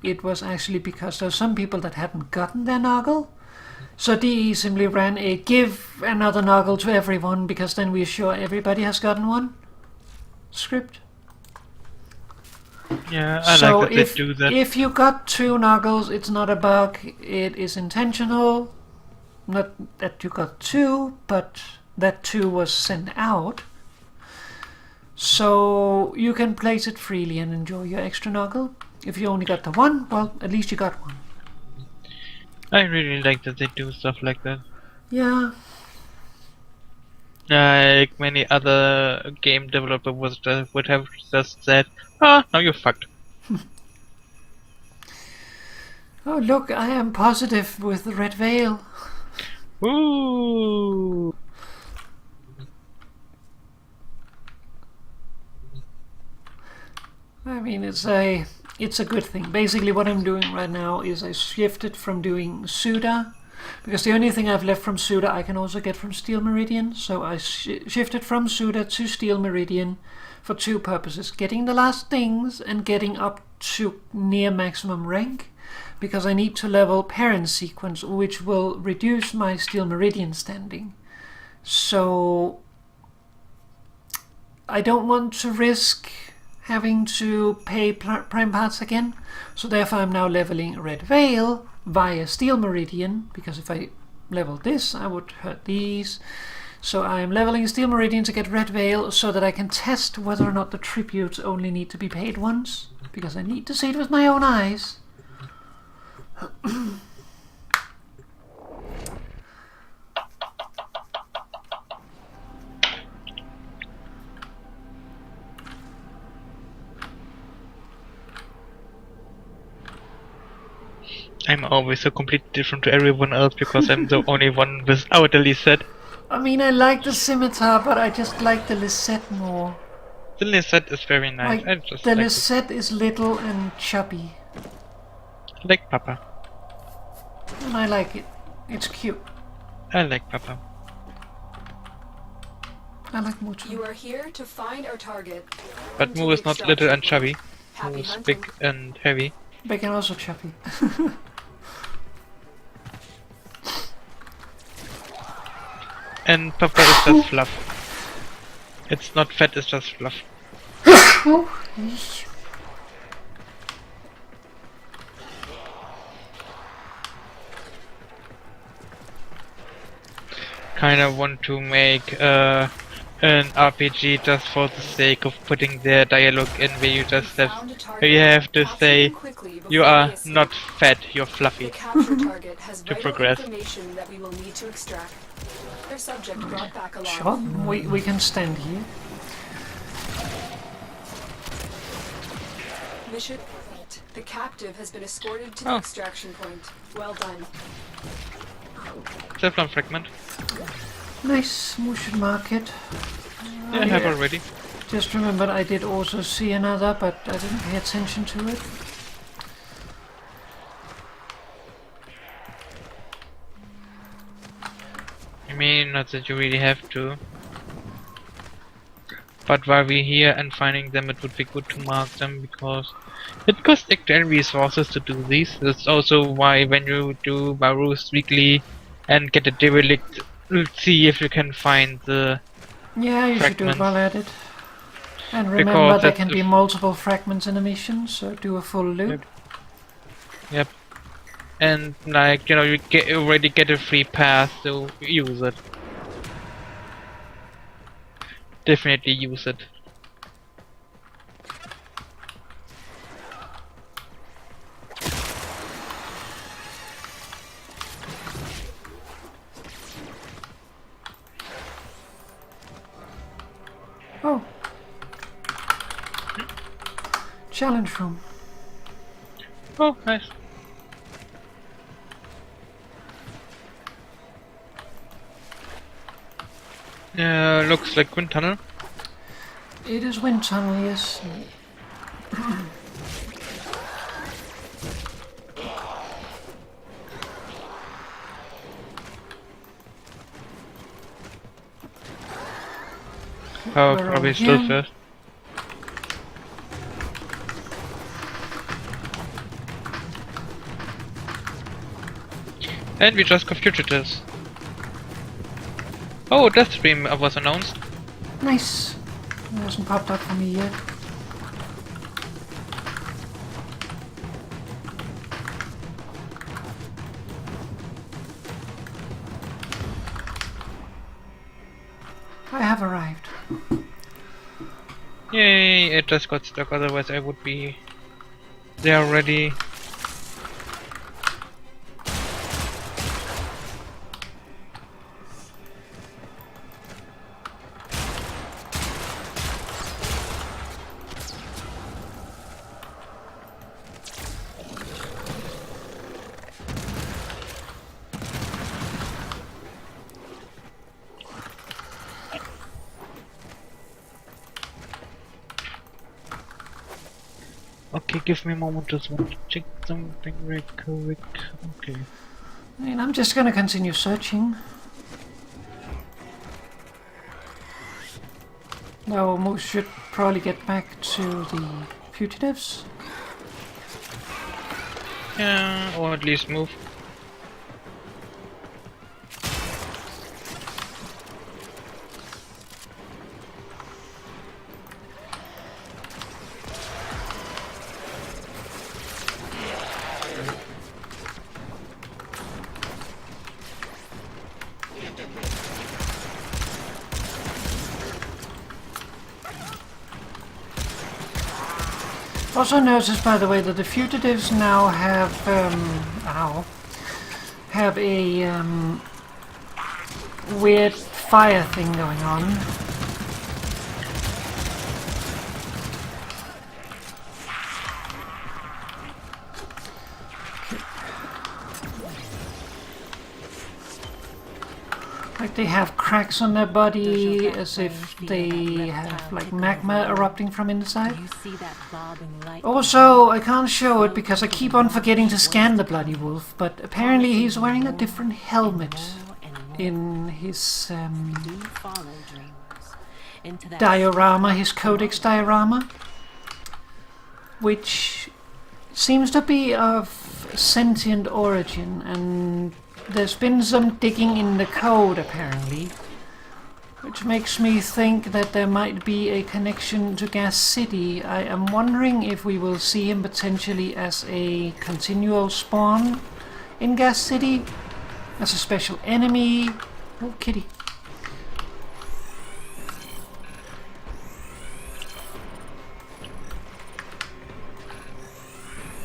It was actually because there's some people that hadn't gotten their Noggle, So DE simply ran a give another Noggle to everyone, because then we're sure everybody has gotten one script. Yeah, I So like that they do that. if you got 2 Noggles, it's not a bug, it is intentional. Not that you got 2, but that 2 was sent out. So you can place it freely and enjoy your extra Noggle. If you only got the 1, well, at least you got 1. I really like that they do stuff like that. Yeah. Like many other game developers would have just said, "Ah, now you're fucked." Oh, look, I am positive with the red veil. Ooh. I mean, it's a good thing. Basically, what I'm doing right now is I shifted from doing Suda, because the only thing I've left from Suda I can also get from Steel Meridian. So I shifted from Suda to Steel Meridian for 2 purposes: getting the last things and getting up to near maximum rank, because I need to level Parent Sequence, which will reduce my Steel Meridian standing. So I don't want to risk having to pay prime parts again, so therefore I'm now leveling Red Veil via Steel Meridian, because if I leveled this I would hurt these. So I am leveling Steel Meridian to get Red Veil, so that I can test whether or not the tributes only need to be paid once, because I need to see it with my own eyes. I'm always so completely different to everyone else because I'm the only one without a Lisette. I mean, I like the scimitar, but I just like the Lisette more. The Lisette is very nice. Like, I just the like Lisette is little and chubby, it. Like Papa. and I like it. It's cute. I like Papa. I like Mutu. You are here to find our target. But to Moo is not extract little it. and chubby. Moo Happy is hunting. big and heavy. Big and also chubby. And Papa is just fluff. It's not fat, it's just fluff. Kinda want to make an RPG just for the sake of putting their dialogue in, where you just have, Found a target. where you have to Capture say, them quickly before you they are escape. not fat, you're fluffy. The capture target has To vital progress. information that we will need to extract. Their subject brought back alive. Sure, we can stand here. Mission complete. The captive has been escorted to the Oh. extraction point. Well done. Teflon fragment. Nice, we should mark it. Yeah, I have already. Just remembered I did also see another, but I didn't pay attention to it. I mean, not that you really have to. But while we're here and finding them, it would be good to mark them, because it costs extra resources to do these. That's also why when you do Baru's weekly and get a derelict, see if you can find the... Yeah, you should do it Fragments. while at it. And remember, Because there that's can the be multiple fragments in a mission, so do a full loop. Yep. And like, you know, you already get a free pass, so use it. Definitely use it. Oh. Challenge room. Oh, nice. Looks like wind tunnel. It is wind tunnel, yes. Oh, We're probably on still here. first. And we just got fugitives. Oh, death stream was announced. Nice. It hasn't popped up for me yet. I have arrived. Yay, it just got stuck, otherwise I would be there already. Okay, give me a moment, just want to check something real quick. Okay. And I'm just gonna continue searching. Now we should probably get back to the fugitives. Yeah, or at least move. Also noticed, by the way, that the fugitives now have a weird fire thing going on. Like they have cracks on their body, as if they have like magma erupting from inside. You see that bobbing light? Also, I can't show it because I keep on forgetting to scan the bloody wolf, but apparently he's wearing a different helmet in his You follow dreamers into that diorama, his codex diorama, which seems to be of sentient origin, and there's been some digging in the code apparently, which makes me think that there might be a connection to Gas City. I am wondering if we will see him potentially as a continual spawn in Gas City, as a special enemy. Oh, kitty.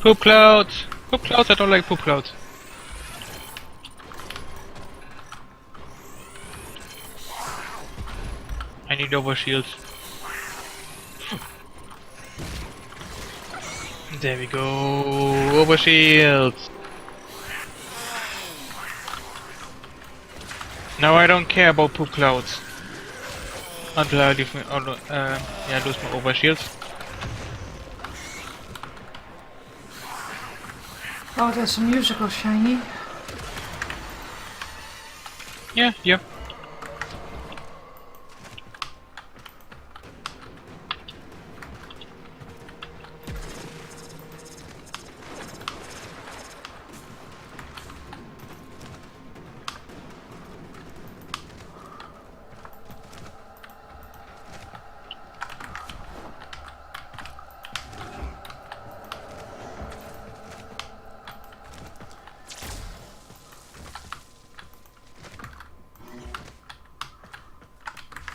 Poop clouds! Poop clouds, I don't like poop clouds. I need overshields. There we go, overshields. Now I don't care about poop clouds until I leave me, lose my overshields. Oh, there's some musical shiny. Yeah.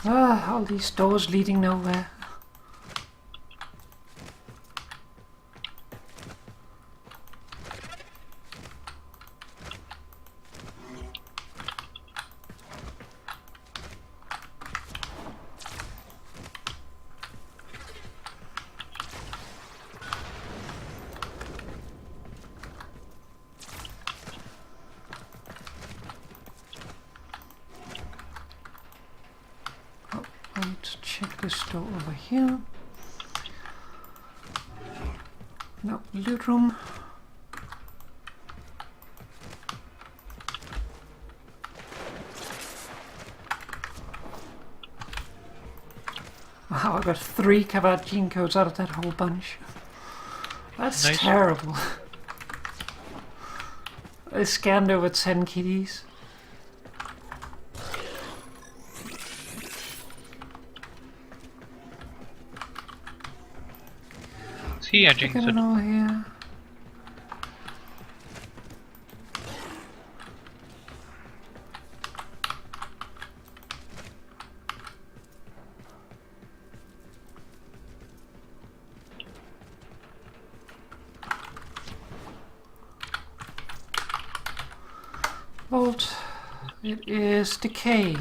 Ah, all these doors leading nowhere. I need to check this door over here. No, loot room. Wow, I got 3 Kavat gene codes out of that whole bunch. That's Nice. terrible. I scanned over 10 kitties. See, I jinxed Get it it. all here. Vault. It is decaying.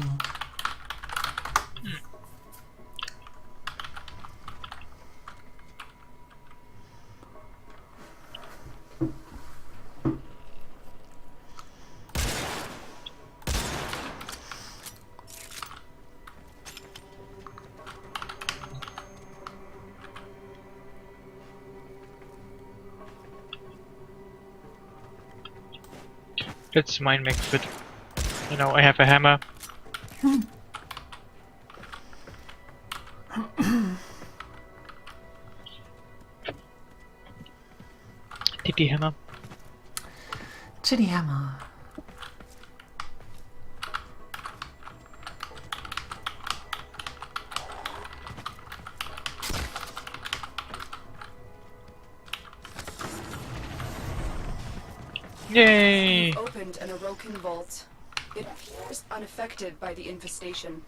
Let's mind make fit. You know, I have a hammer. Titty hammer. Titty hammer. Yay! You've opened an Orokin vault. It appears unaffected by the infestation.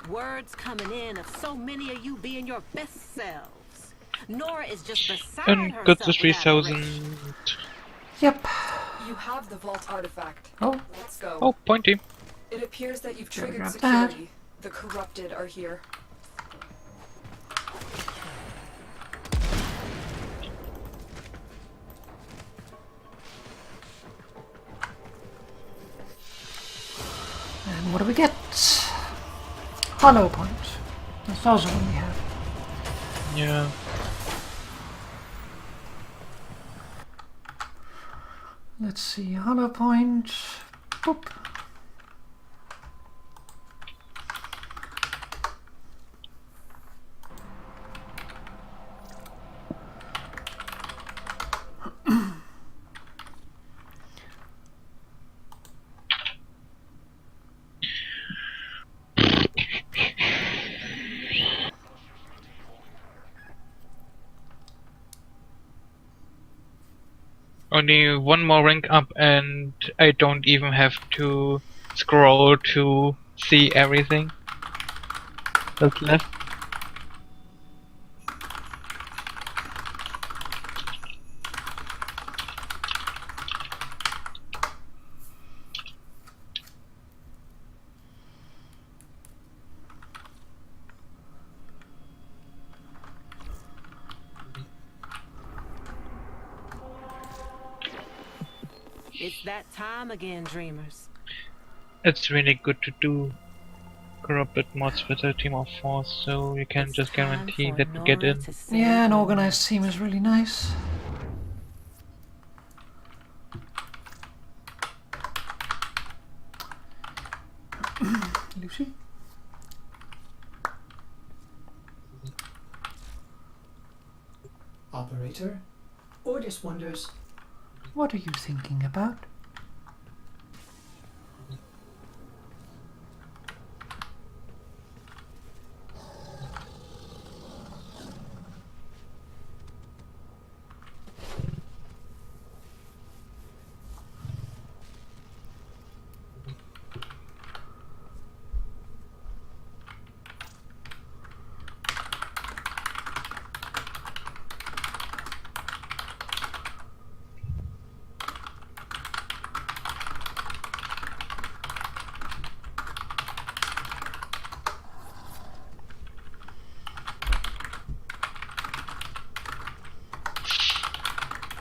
Words coming in of so many of you being your best selves. Nora is just beside And herself. got the with 3000. admiration. Yep. You have the vault artifact. Oh. Let's go. Oh, pointy. It appears that you've Gotta triggered grab that. security. The corrupted are here. And what do we get? Hollow point. That's also what we have. Yeah. Let's see. Hollow point. Boop. Only one more rank up and I don't even have to scroll to see everything that's left. It's that time again, dreamers. It's really good to do corrupted mods with a team of 4, so you can It's just time guarantee for that we get Nora in. to say Yeah, an goodnight. organized team is really nice. Lucy? Operator? Ordis wonders. What are you thinking about?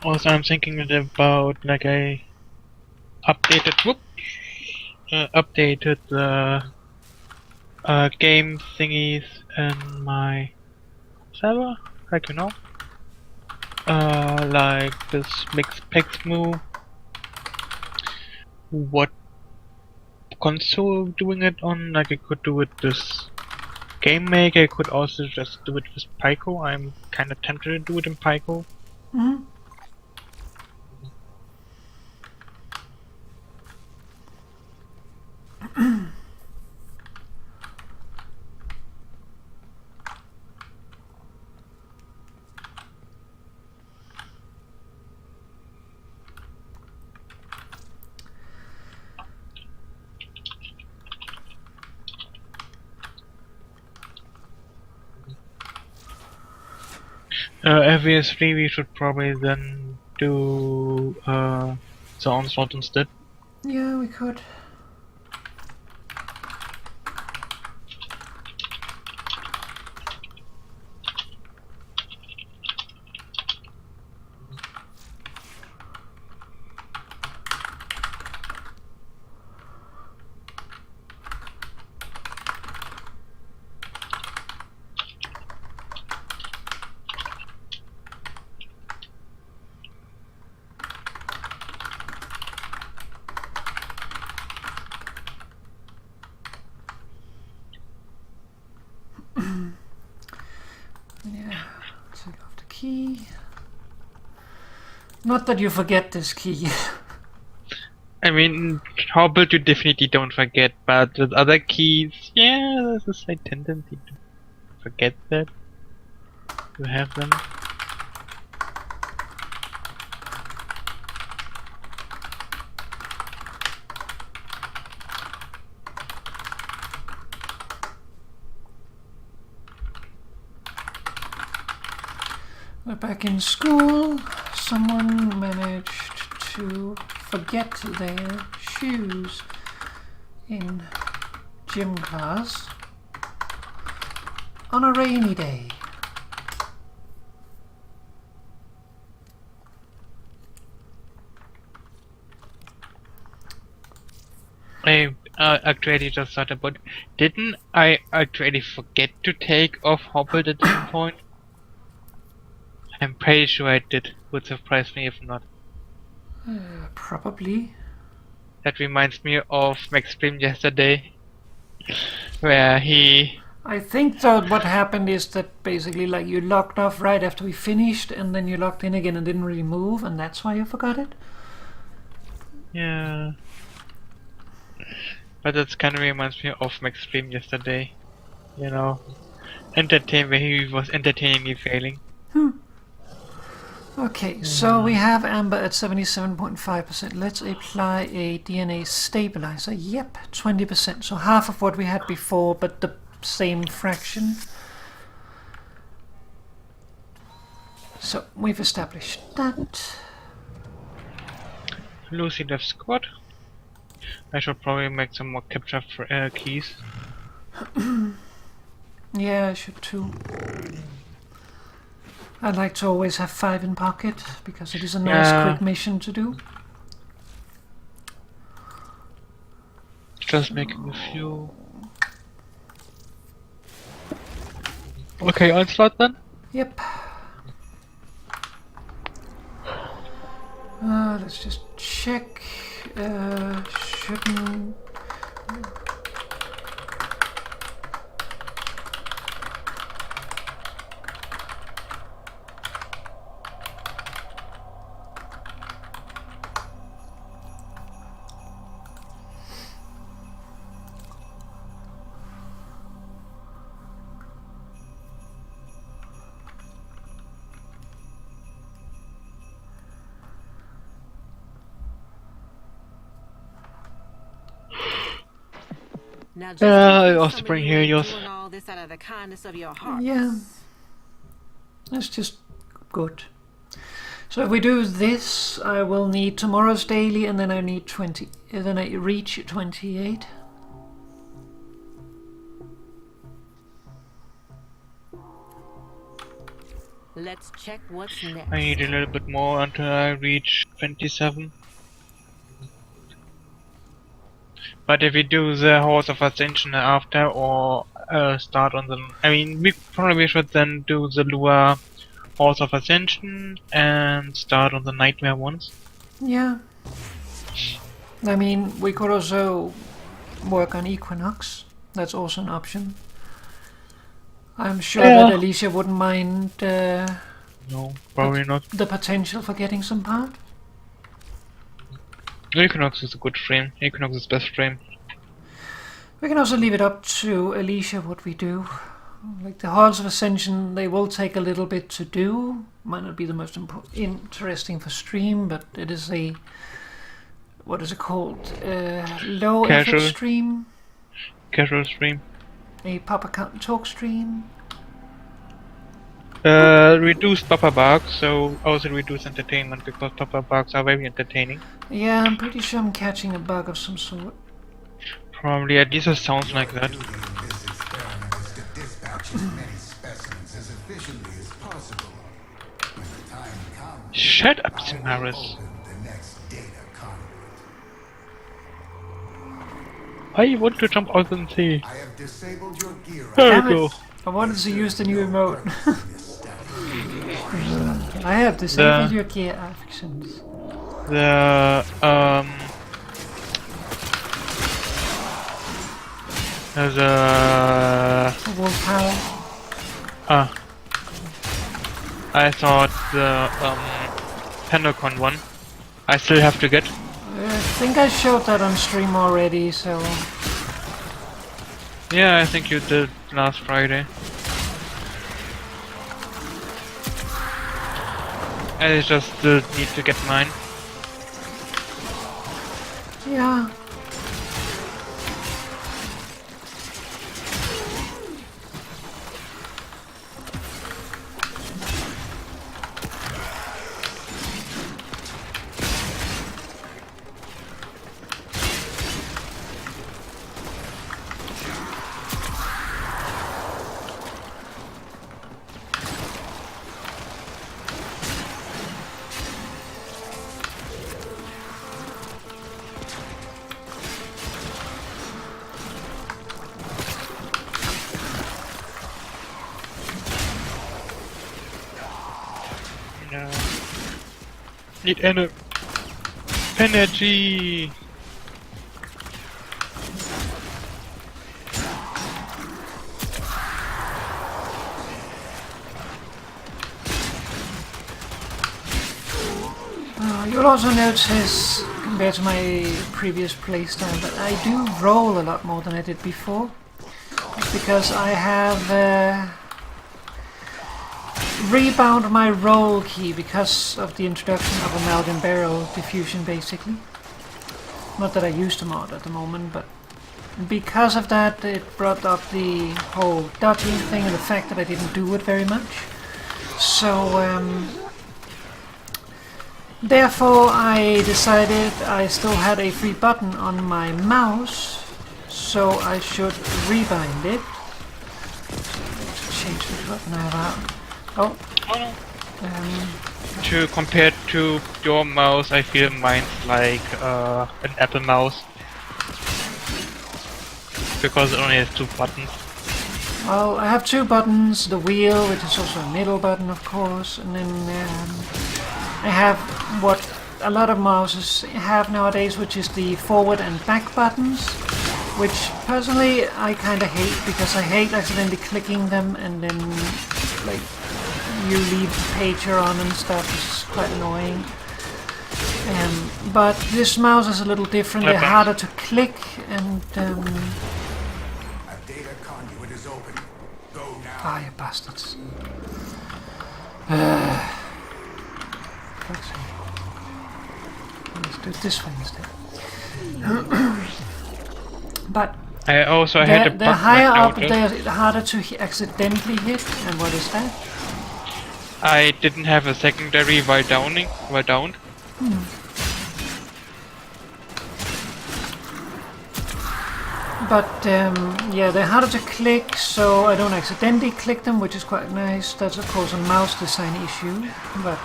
Also, I'm thinking about like I updated, updated the game thingies in my server, like you know, like this mixed packs move. What console doing it on? Like I could do it this game maker. I could also just do it with Pico. I'm kind of tempted to do it in Pico. Hmm? If we have 3, we should probably then do the onslaught instead. Yeah, we could. Yeah, take off the key. Not that you forget this key. I mean, Hobbit you definitely don't forget, but with other keys, yeah, there's a slight tendency to forget that. You have them. We're back in school. Someone managed to forget their shoes in gym class on a rainy day. I actually just thought about, didn't I actually forget to take off Hobbit at some point? I'm pretty sure I did. Would surprise me if not. Probably. That reminds me of Max Payne yesterday, where he... I think though what happened is that basically like you locked off right after we finished and then you locked in again and didn't really move and that's why you forgot it. Yeah. But that kind of reminds me of Max Payne yesterday. You know, where he was entertainingly failing. Okay, so we have Amber at 77.5%. Let's apply a DNA stabilizer. Yep, 20%. So half of what we had before, but the same fraction. So we've established that. Lucy left squad. I should probably make some more capture keys. Yeah, I should too. I'd like to always have 5 in pocket, because it is a nice quick mission to do. Just making a few. Okay, onslaught then? Yep. Let's just check. Shouldn't... Now, just in case also some bring of here you yours. doing all this out of the kindness of your hearts. Yeah. That's just good. So if we do this, I will need tomorrow's daily, and then I need 20. Then I reach 28. Let's check what's next. I need a little bit more until I reach 27. But if we do the Horse of Ascension after, or start on the... I mean, we probably should then do the Lua Horse of Ascension and start on the Nightmare ones. Yeah. I mean, we could also work on Equinox. That's also an option. I'm sure that Alicia wouldn't mind No, probably not. the potential for getting some part. Equinox is a good frame. Equinox is best frame. We can also leave it up to Alicia what we do. Like the Halls of Ascension, they will take a little bit to do. Might not be the most interesting for stream, but it is a... What is it called? Low effort stream? Casual stream. A pop account talk stream. Reduced buffer bugs, so also reduce entertainment because buffer bugs are very entertaining. Yeah, I'm pretty sure I'm catching a bug of some sort. Probably, at least it sounds like that. Duty in this experiment is to dispatch as many specimens as efficiently as possible. When the time comes, Shut up, I will Sinaris. open the next data conduit. I want to jump out and see. I have disabled your gear. There we Damn go. it! I wanted to use the new remote. This study. I have disabled your gear actions. There's a... Wolf power. I thought the Pentagon one. I still have to get. I think I showed that on stream already, so... Yeah, I think you did last Friday. I just still need to get mine. Yeah. No. Need energy. You'll also notice, compared to my previous playstyle, that I do roll a lot more than I did before. It's because I have rebound my roll key because of the introduction of amalgam barrel diffusion, basically. Not that I use the mod at the moment, but because of that it brought up the whole dodging thing and the fact that I didn't do it very much. So therefore I decided I still had a free button on my mouse, so I should rebind it. Change which button I have out. Oh. To compare to your mouse, I feel mine's like an Apple mouse. Because it only has 2 buttons. Well, I have 2 buttons, the wheel, which is also a middle button of course, and then I have what a lot of mouses have nowadays, which is the forward and back buttons, which personally I kinda hate, because I hate accidentally clicking them and then like you leave the pager on and stuff. It's quite annoying. But this mouse is a little different. They're harder to click, and A data conduit is open. Go now. ah, you bastards. Fuck's sake. Let's do it this way instead. But I also had a the bug higher up, notice. they're harder to accidentally hit. And what is that? I didn't have a secondary while downed. But yeah, they're harder to click, so I don't accidentally click them, which is quite nice. That's of course a mouse design issue, but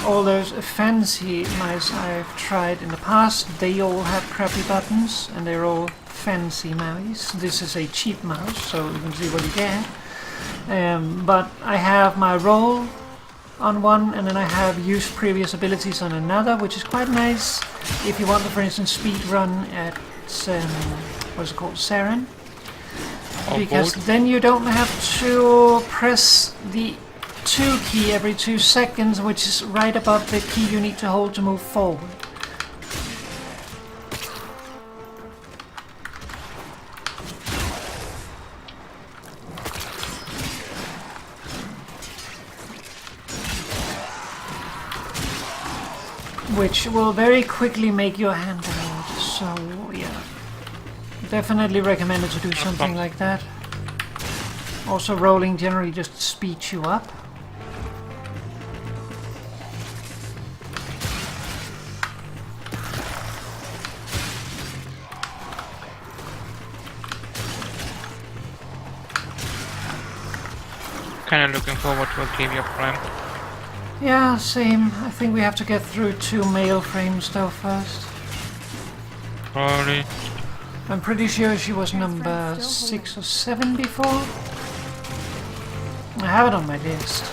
all those fancy mice I've tried in the past, they all have crappy buttons, and they're all fancy mice. This is a cheap mouse, so you can see what you get. But I have my roll on one, and then I have used previous abilities on another, which is quite nice if you want to, for instance, speed run at what's it called, Saren, because then you don't have to press the 2 key every 2 seconds, which is right above the key you need to hold to move forward. Which will very quickly make your hand out, so yeah. Definitely recommended to do something like that. Also, rolling generally just speeds you up. Kinda looking forward to Arcadia Prime. Yeah, same. I think we have to get through 2 mail frames though first. Probably. I'm pretty sure she was number 6 or 7 before. I have it on my list.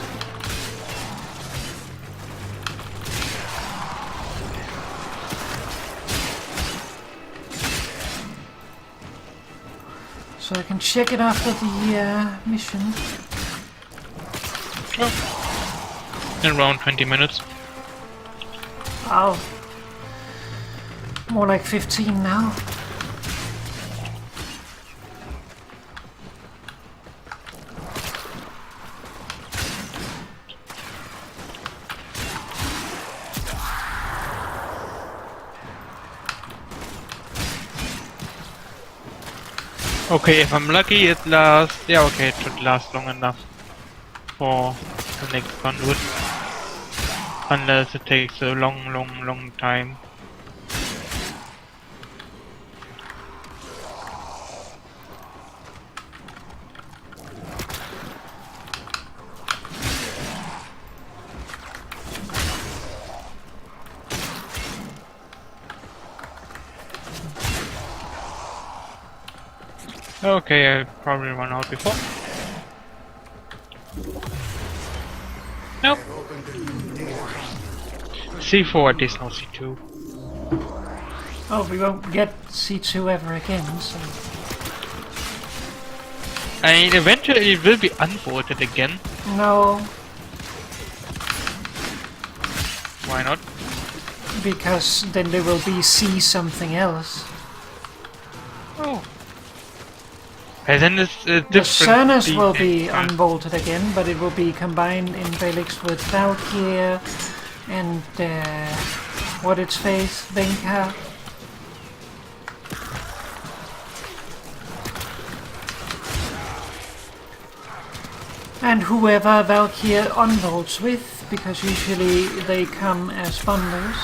So I can check it after the mission. Oh. In around 20 minutes. Wow. More like 15 now. Okay, if I'm lucky it lasts... Yeah, okay, it should last long enough for the next conduit. Unless it takes a long time. Okay, I probably run out before. Nope. C4, at least no C2. Oh, we won't get C2 ever again, so... I mean, eventually it will be unbolted again. No, Why not? because then there will be C something else. Oh. And then it's The different. Cernus will be yeah. unbolted again, but it will be combined in Felix with Valkyr and what its face, Venka. And whoever Valkyr unbolts with, because usually they come as bundles.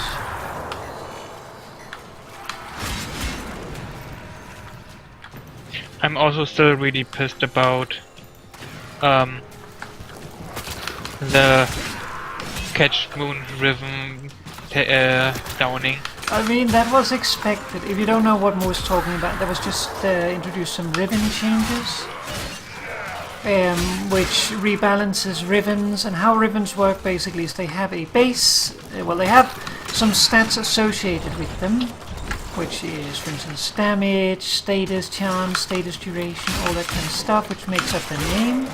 I'm also still really pissed about the Catch Moon Riven downing. I mean, that was expected. If you don't know what Mo is talking about, that was just introduced some ribbon changes, which rebalances ribbons. And how ribbons work basically is they have a base, well, they have some stats associated with them, which is, for instance, damage, status, charm, status duration, all that kind of stuff, which makes up the name.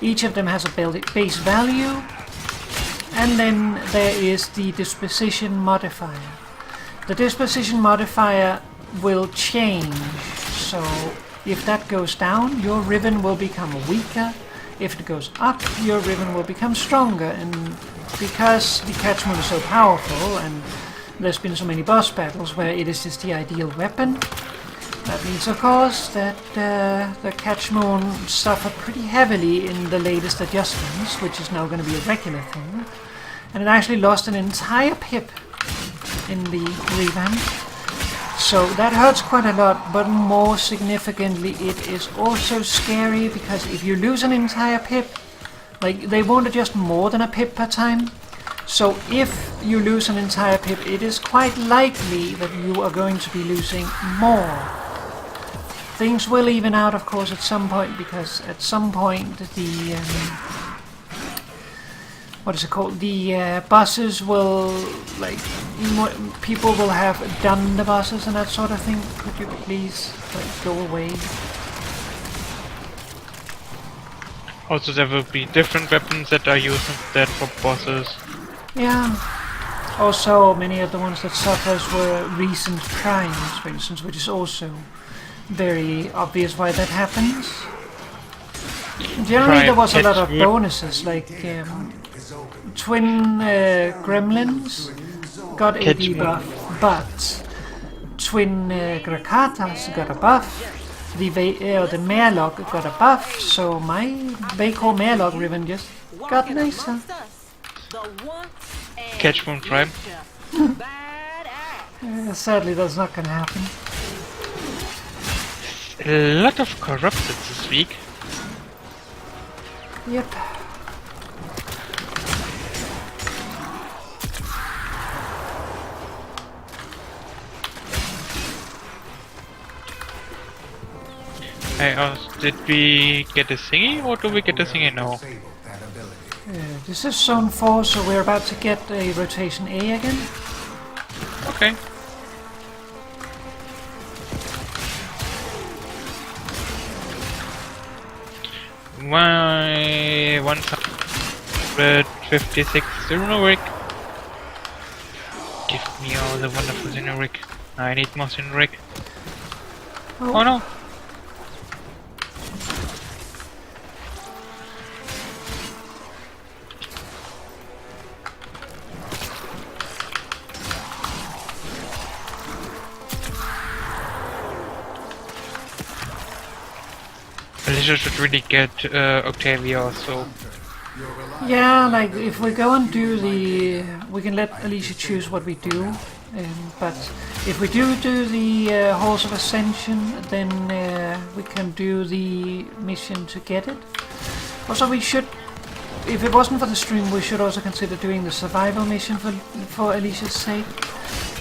Each of them has a base value, and then there is the disposition modifier. The disposition modifier will change, so if that goes down, your ribbon will become weaker. If it goes up, your ribbon will become stronger, and because the Catchmoon is so powerful, and there's been so many boss battles where it is just the ideal weapon, that means of course that the Catchmoon suffered pretty heavily in the latest adjustments, which is now going to be a regular thing. And it actually lost an entire pip in the revamp. So that hurts quite a lot, but more significantly it is also scary, because if you lose an entire pip, like, they won't adjust more than a pip per time. So if you lose an entire pip, it is quite likely that you are going to be losing more. Things will even out, of course, at some point, because at some point the what is it called? The bosses will, like, people will have done the bosses and that sort of thing. Could you please, like, go away? Also, there will be different weapons that are used instead for bosses. Yeah. Also, many of the ones that suffers were recent primes, for instance, which is also very obvious why that happens. Generally, there was a lot of bonuses, like twin gremlins got a debuff, but twin grakatas got a buff, the Marelock got a buff, so my Vacor Marelock Ribbon just got nicer. Catch from Prime. Sadly, that's not gonna happen. A lot of corrupted this week. Yep. Hey, did we get a thingy or do we get a thingy now? Disabled that ability. This is Zone 4, so we're about to get a Rotation A again. Okay. My 156 Xenoric. Give me all the wonderful Xenoric. I need more Xenoric. Oh no! Alicia should really get Octavia also. Yeah, like if we go and do the... we can let Alicia choose what we do. But if we do the Halls of Ascension, then we can do the mission to get it. Also, we should... if it wasn't for the stream, we should also consider doing the survival mission for Alicia's sake.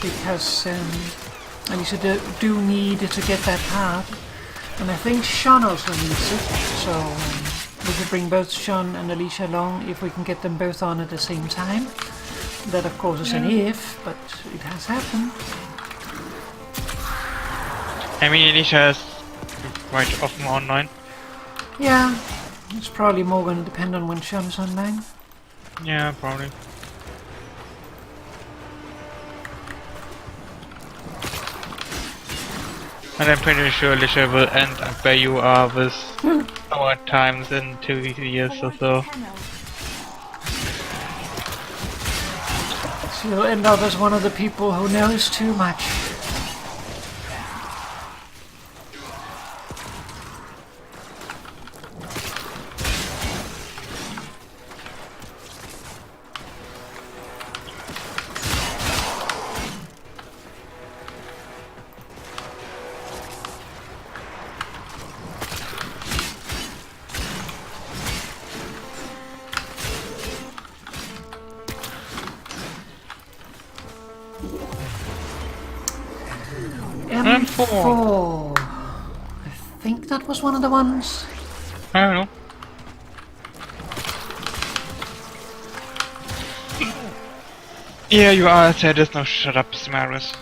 Because Alicia do need to get that card. And I think Sean also needs it, so we could bring both Sean and Alicia along if we can get them both on at the same time. That of course is an if, but it has happened. I mean, Alicia is quite often online. Yeah, it's probably more going to depend on when Sean is online. Yeah, probably. And I'm pretty sure Alicia will end up where you are with our times in 2 years or so. So you'll end up as one of the people who knows too much. M4. I think that was one of the ones. I don't know. Yeah, you are. There is no shut up, Smarus.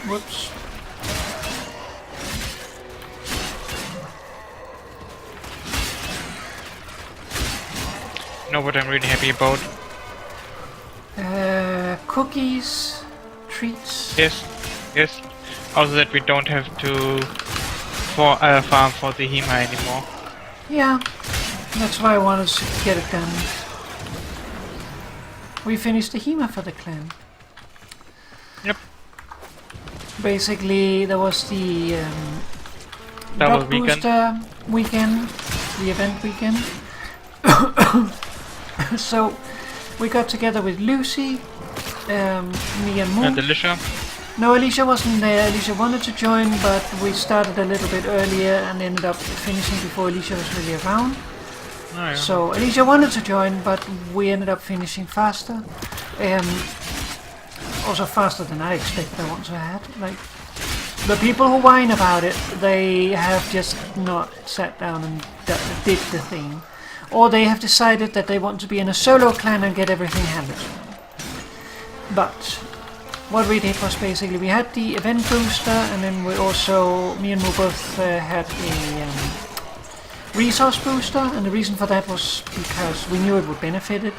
Whoops. Know what I'm really happy about? Cookies, treats. Yes, yes. Also that we don't have to farm for the Hema anymore. Yeah, that's why I wanted to get it done. We finished the Hema for the clan. Yep. Basically, there was the Double drop weekend. booster weekend, the event weekend. So we got together with Lucy, me and Moon. And Alicia. No, Alicia wasn't there. Alicia wanted to join, but we started a little bit earlier and ended up finishing before Alicia was really around. Oh, yeah. So Alicia wanted to join, but we ended up finishing faster. Also faster than I expected I want to have. Like, the people who whine about it, they have just not sat down and did the thing. Or they have decided that they want to be in a solo clan and get everything handled. But what we did was basically we had the event booster, and then we also, me and Mo both had a resource booster, and the reason for that was because we knew it would benefit it.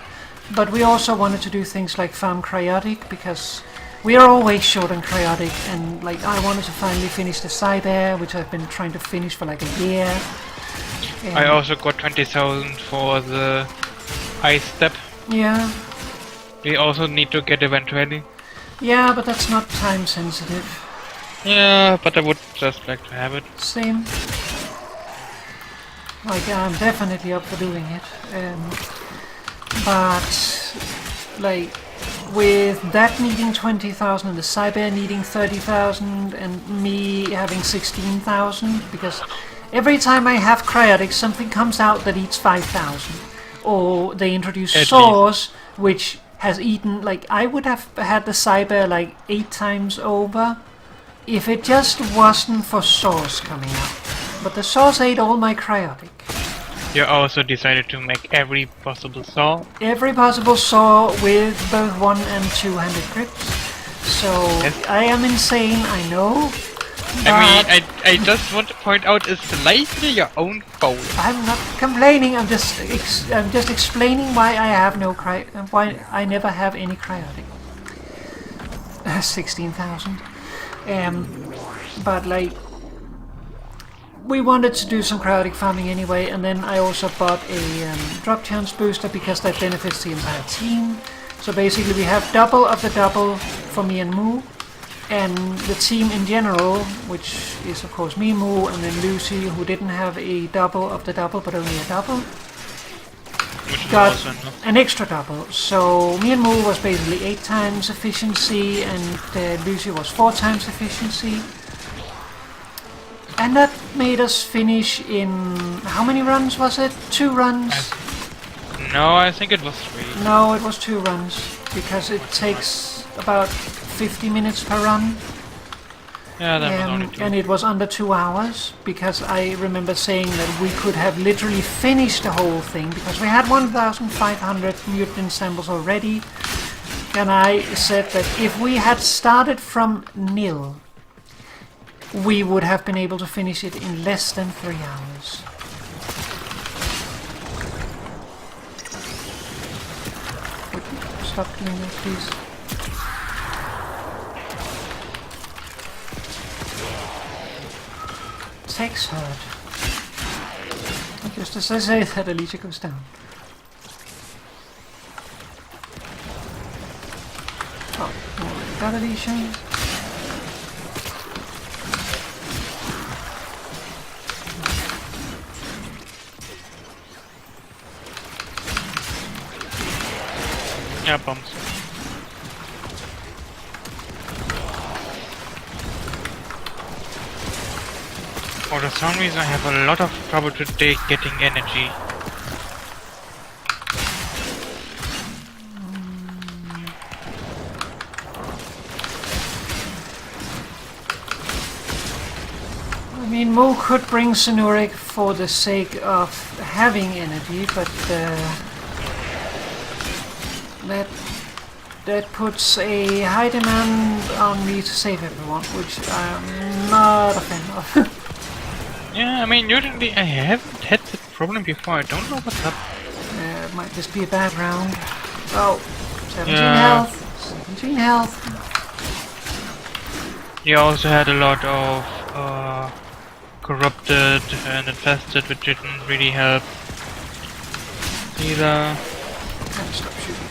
But we also wanted to do things like farm cryotic, because we are always short on cryotic, and like I wanted to finally finish the Cyber, which I've been trying to finish for like a year. I also got 20,000 for the ice step. Yeah. We also need to get eventually. Yeah, but that's not time sensitive. Yeah, but I would just like to have it. Same. Like, I'm definitely up for doing it. But, like, with that needing 20,000 and the Cyber needing 30,000 and me having 16,000, because every time I have cryotics, something comes out that eats 5,000. Or they introduce Source, which has eaten, like, I would have had the Cyber like 8 times over if it just wasn't for Source coming out. But the Source ate all my cryotic. You also decided to make every possible saw. Every possible saw with both 1 and 2-handed grips. So Yes. I am insane, I know. I But mean, I just want to point out it's slightly your own fault. I'm not complaining. I'm just explaining why I have no why I never have any cryotic. 16,000. But like, we wanted to do some cryotic farming anyway, and then I also bought a drop chance booster because that benefits the entire team. So basically we have double of the double for me and Moo, and the team in general, which is of course me, Moo, and then Lucy, who didn't have a double of the double but only a double, Which is got also enough. an extra double. So me and Moo was basically 8 times efficiency, and Lucy was 4 times efficiency. And that made us finish in... how many runs was it? 2 runs? No, I think it was 3. No, it was 2 runs, because it takes about 50 minutes per run. Yeah, that was only 2. And it was under 2 hours, because I remember saying that we could have literally finished the whole thing, because we had 1,500 mutant samples already, and I said that if we had started from nil, we would have been able to finish it in less than 3 hours. Stop doing that, please. Tex hurt. Just as I say that, Alicia goes down. Oh, already got Alicia. Yeah, bombs. For some reason I have a lot of trouble today getting energy. I mean, Mo could bring Sonuric for the sake of having energy, but that puts a high demand on me to save everyone, which I'm not a fan of. Yeah, I mean, usually I haven't had that problem before. I don't know what's up. It might just be a bad round. Oh, 17 Yeah. health. 17 health. You also had a lot of corrupted and infested, which didn't really help either. And stop shooting.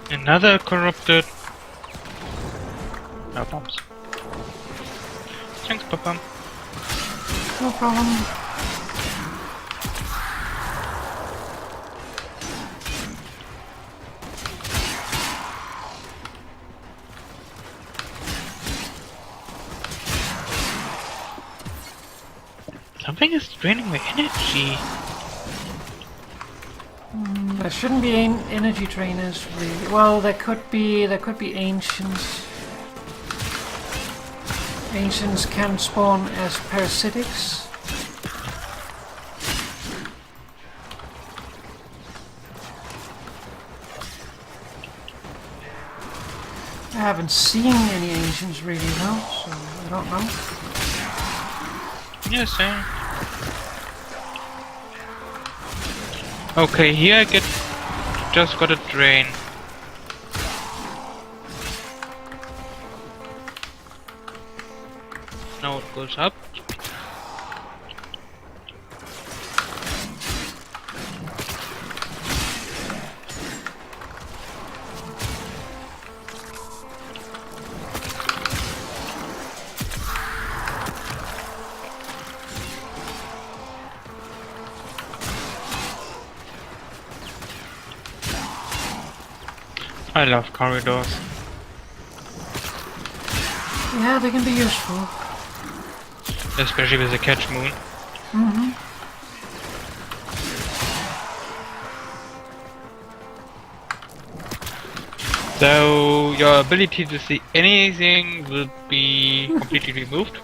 Another corrupted. No bombs. Thanks, Papa. No problem. Something is draining my energy. There shouldn't be energy drainers, really. Well, there could be ancients. Ancients can spawn as parasitics. I haven't seen any ancients really though, so I don't know. Yeah, same. Okay, here I just got a drain. Now it goes up. I love corridors. Yeah, they can be useful. Especially with the catch moon. So your ability to see anything will be completely removed.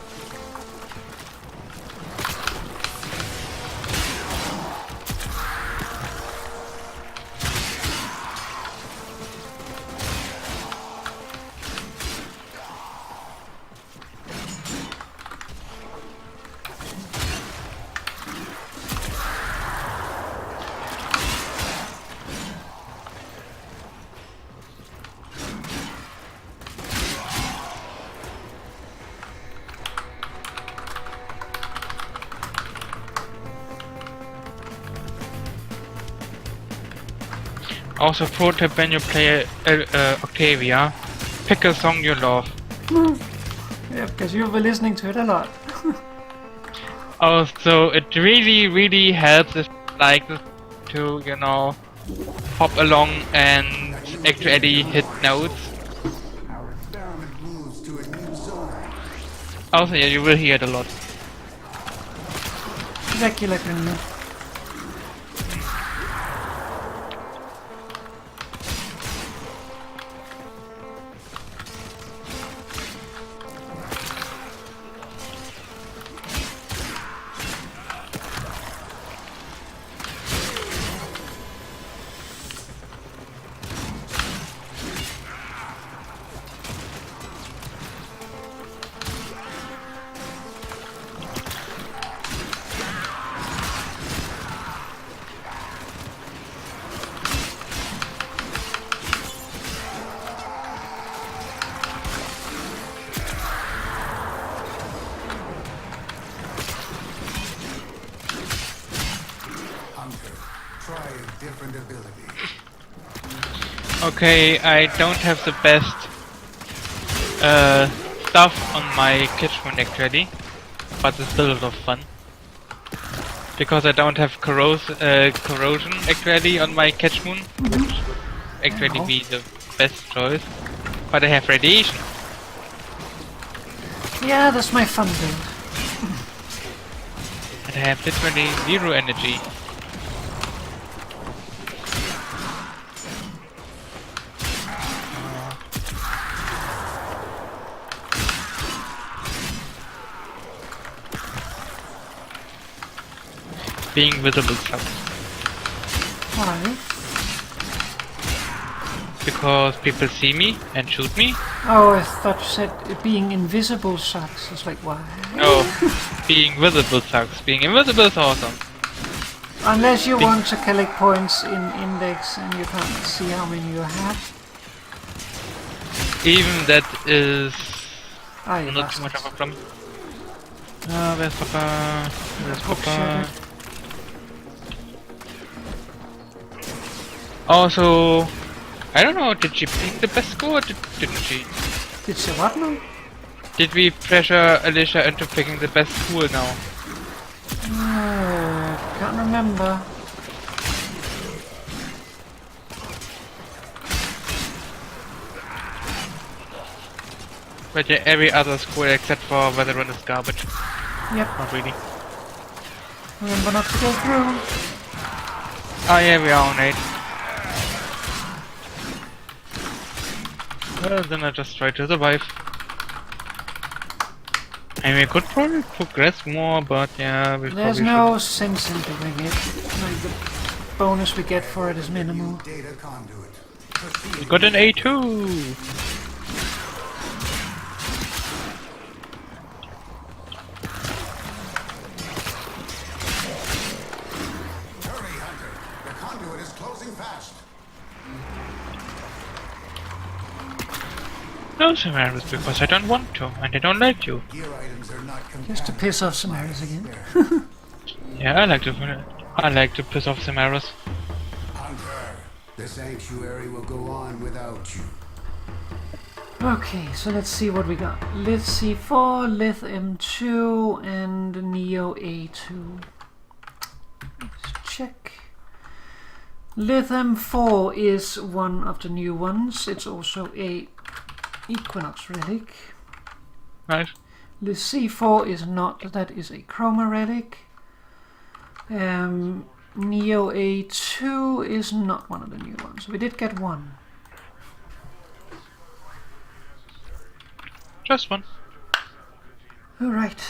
Also, pro tip when you play Octavia, pick a song you love. Yeah, because you'll be listening to it a lot. Also, it really helps if like this to, you know, hop along and actually hit notes. Our experiment moves to a new zone. Also, yeah, you will hear it a lot. Exactly like in Hunter, try a different ability. Okay, I don't have the best stuff on my Kitchman actually, but it's still a lot of fun. Because I don't have corrosion actually on my Catchmoon, which would actually be the best choice. But I have radiation. Yeah, that's my fun build. And I have literally 0 energy. Being visible sucks. Why? Because people see me and shoot me. Oh, I thought you said being invisible sucks. It's like, why? No, being visible sucks. Being invisible is awesome. Unless you want to collect points in index and you can't see how many you have. Even that is Ah, you not too much bastards. of a problem. Where's Papa? Where's Oh, Papa? shit. Also, I don't know, did she pick the best score or didn't she? Did she what now? Did we pressure Alicia into picking the best school now? Can't remember. But yeah, every other school except for Weatherrun is garbage. Yep. Not really. Remember not to go through. Oh yeah, we are on 8. Well, then I just try to survive. And we could probably progress more, but yeah, we There's probably no sense in doing it. Like, the bonus we get for it is minimal. Data conduit. should. We got an A2! Hurry, Hunter. The conduit is closing fast. No, Samaras, because I don't want to, and I don't like to. Gear items are not Just to compatible. piss off Samaras again. Yeah, I like to piss off Samaras. Hunter, the sanctuary will go on without you. Okay, so let's see what we got. Lith C4, Lith M2, and Neo A2. Let's check. Lith M4 is one of the new ones. It's also a Equinox relic. Nice. Lith C4 is not. That is a Chroma relic. Neo A2 is not one of the new ones. We did get one. Just one. Alright.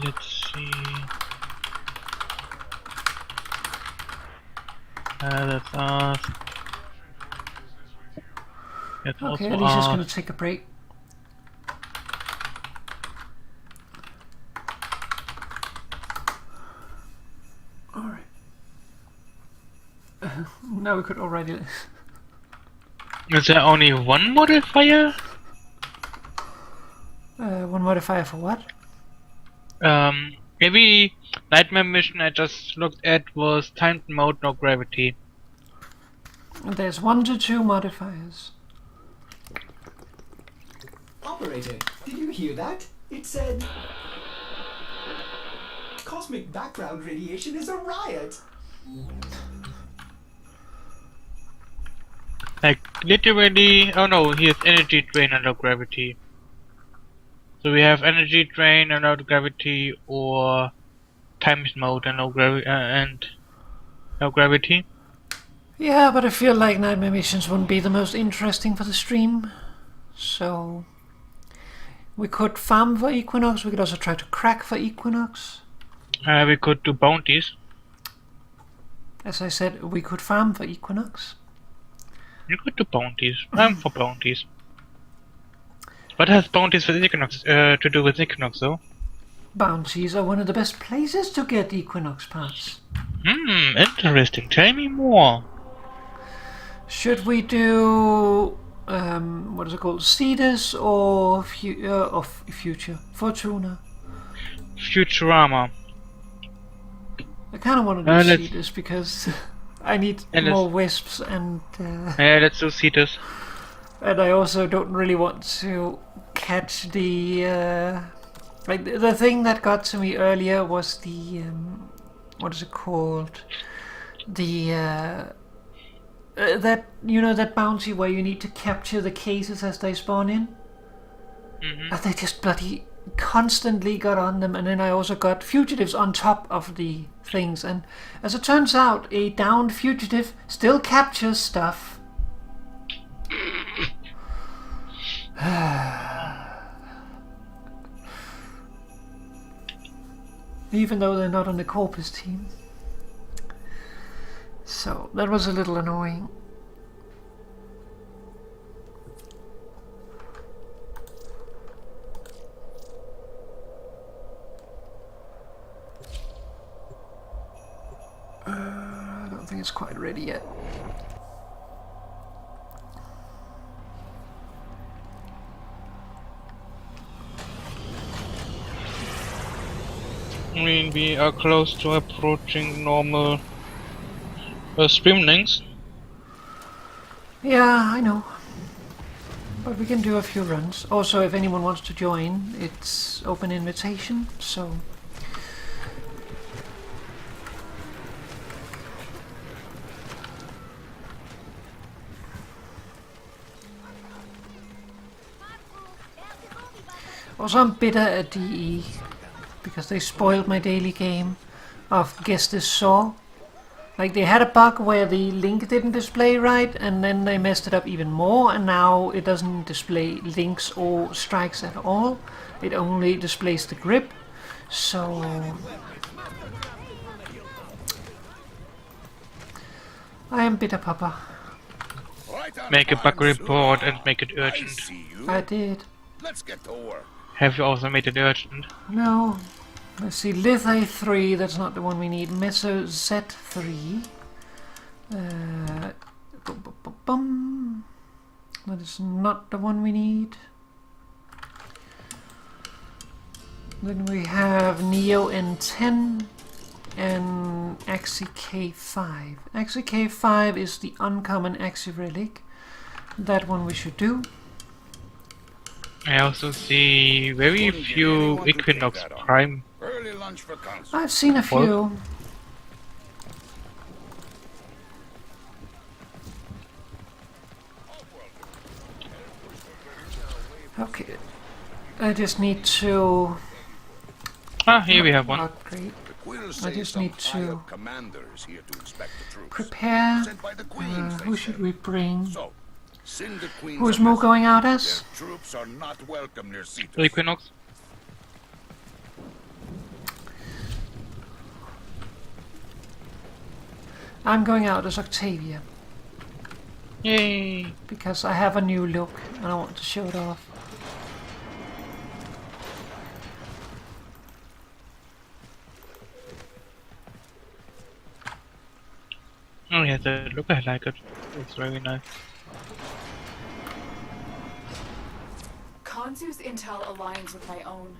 Let's see. That's us. That's Okay, also Alicia's us. gonna take a break. Alright. Now we could already... Is there only one modifier? one modifier for what? Maybe Nightmare mission I just looked at was timed mode, no gravity. There's 1 to 2 modifiers. Operator, did you hear that? It said... Cosmic background radiation is a riot. Like, literally... Oh no, here's energy drain under gravity. So we have energy drain and no gravity, or timed mode and no gravity. Yeah, but I feel like Nightmare missions wouldn't be the most interesting for the stream. So... we could farm for Equinox, we could also try to crack for Equinox. We could do bounties. As I said, we could farm for Equinox. You could do bounties. I'm for bounties. What has bounties with Equinox to do with Equinox though? Bounties are one of the best places to get Equinox parts. Interesting. Tell me more. Should we do... what is it called? Cetus or Future? Fortuna? Futurama. I kind of want to do Cetus because I need more wisps and... yeah, let's do Cetus. and I also don't really want to catch the... like, the thing that got to me earlier was the... what is it called? The... that, you know, that bounty where you need to capture the cases as they spawn in? And they just bloody constantly got on them, and then I also got fugitives on top of the things, and as it turns out, a downed fugitive still captures stuff. Even though they're not on the Corpus team. So, that was a little annoying. I don't think it's quite ready yet. I mean, we are close to approaching normal stream lengths. Yeah, I know. But we can do a few runs. Also, if anyone wants to join, it's open invitation, so... Also, I'm bitter at DE, because they spoiled my daily game of Guess This Saw. Like, they had a bug where the link didn't display right, and then they messed it up even more, and now it doesn't display links or strikes at all. It only displays the grip. So I am bitter, Papa. Make a bug report and make it urgent. I did. Let's get to work. Have you also made it urgent? No. Let's see, Lith A3, that's not the one we need. Meso Z3. That is not the one we need. Then we have Neo N10 and Axie K5. Axie K5 is the uncommon Axie relic. That one we should do. I also see very few Equinox Prime. Early lunch for council. I've seen a few. Okay. I just need to Ah, here we have one. upgrade. The Quill I says just some need to high-up commander is here to inspect the troops. prepare. Sent by the Queens, they Who should say. we bring? So, send the Queens Who's a Mo message. going out as? Their troops are not welcome near Cetus. Equinox. I'm going out as Octavia Yay! because I have a new look and I want to show it off. Oh yeah, the look, I like it. It's very nice. Kanzu's intel aligns with my own.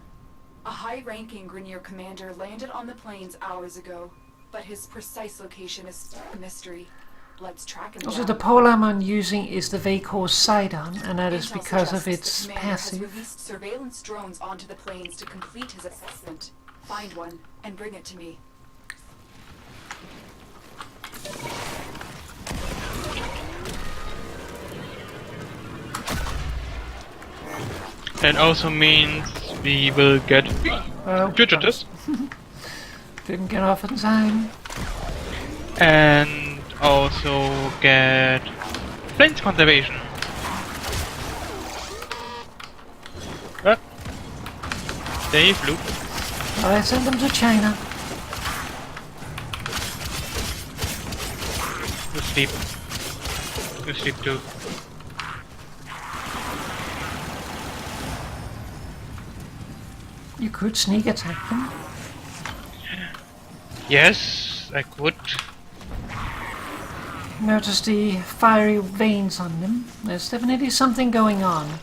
A high-ranking Grineer commander landed on the plains hours ago, but his precise location is a mystery. Let's track him Also, down. the pole I'm using is the Vacor Sidon, and that is Intel because of suggests its the commander has passive. released surveillance drones onto the plains to complete his assessment. Find one and bring it to me. That also means we will get Oh, fugitives didn't get off in time. and also get plains conservation. Ah. They flew. I sent them to China. You sleep. You sleep too. You could sneak attack them. Yes, I could. Notice the fiery veins on them. There's definitely something going on.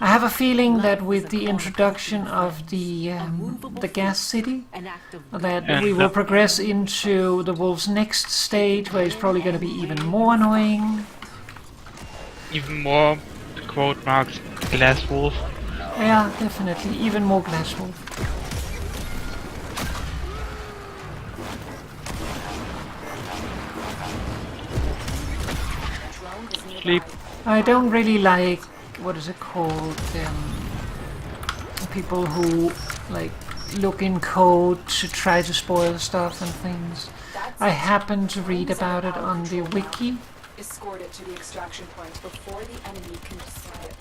I have a feeling that with the introduction of the gas city, An act of that And we will the- progress into the wolf's next stage, where it's probably going to be even more annoying. Even more, quote marks, glass wolf. Yeah, definitely. Even more glass wolf. Drone is nearby. Sleep. I don't really like, what is it called, people who like look in code to try to spoil stuff and things. That's I happened to read about it on the wiki. escort it to the extraction point before the enemy can decide it.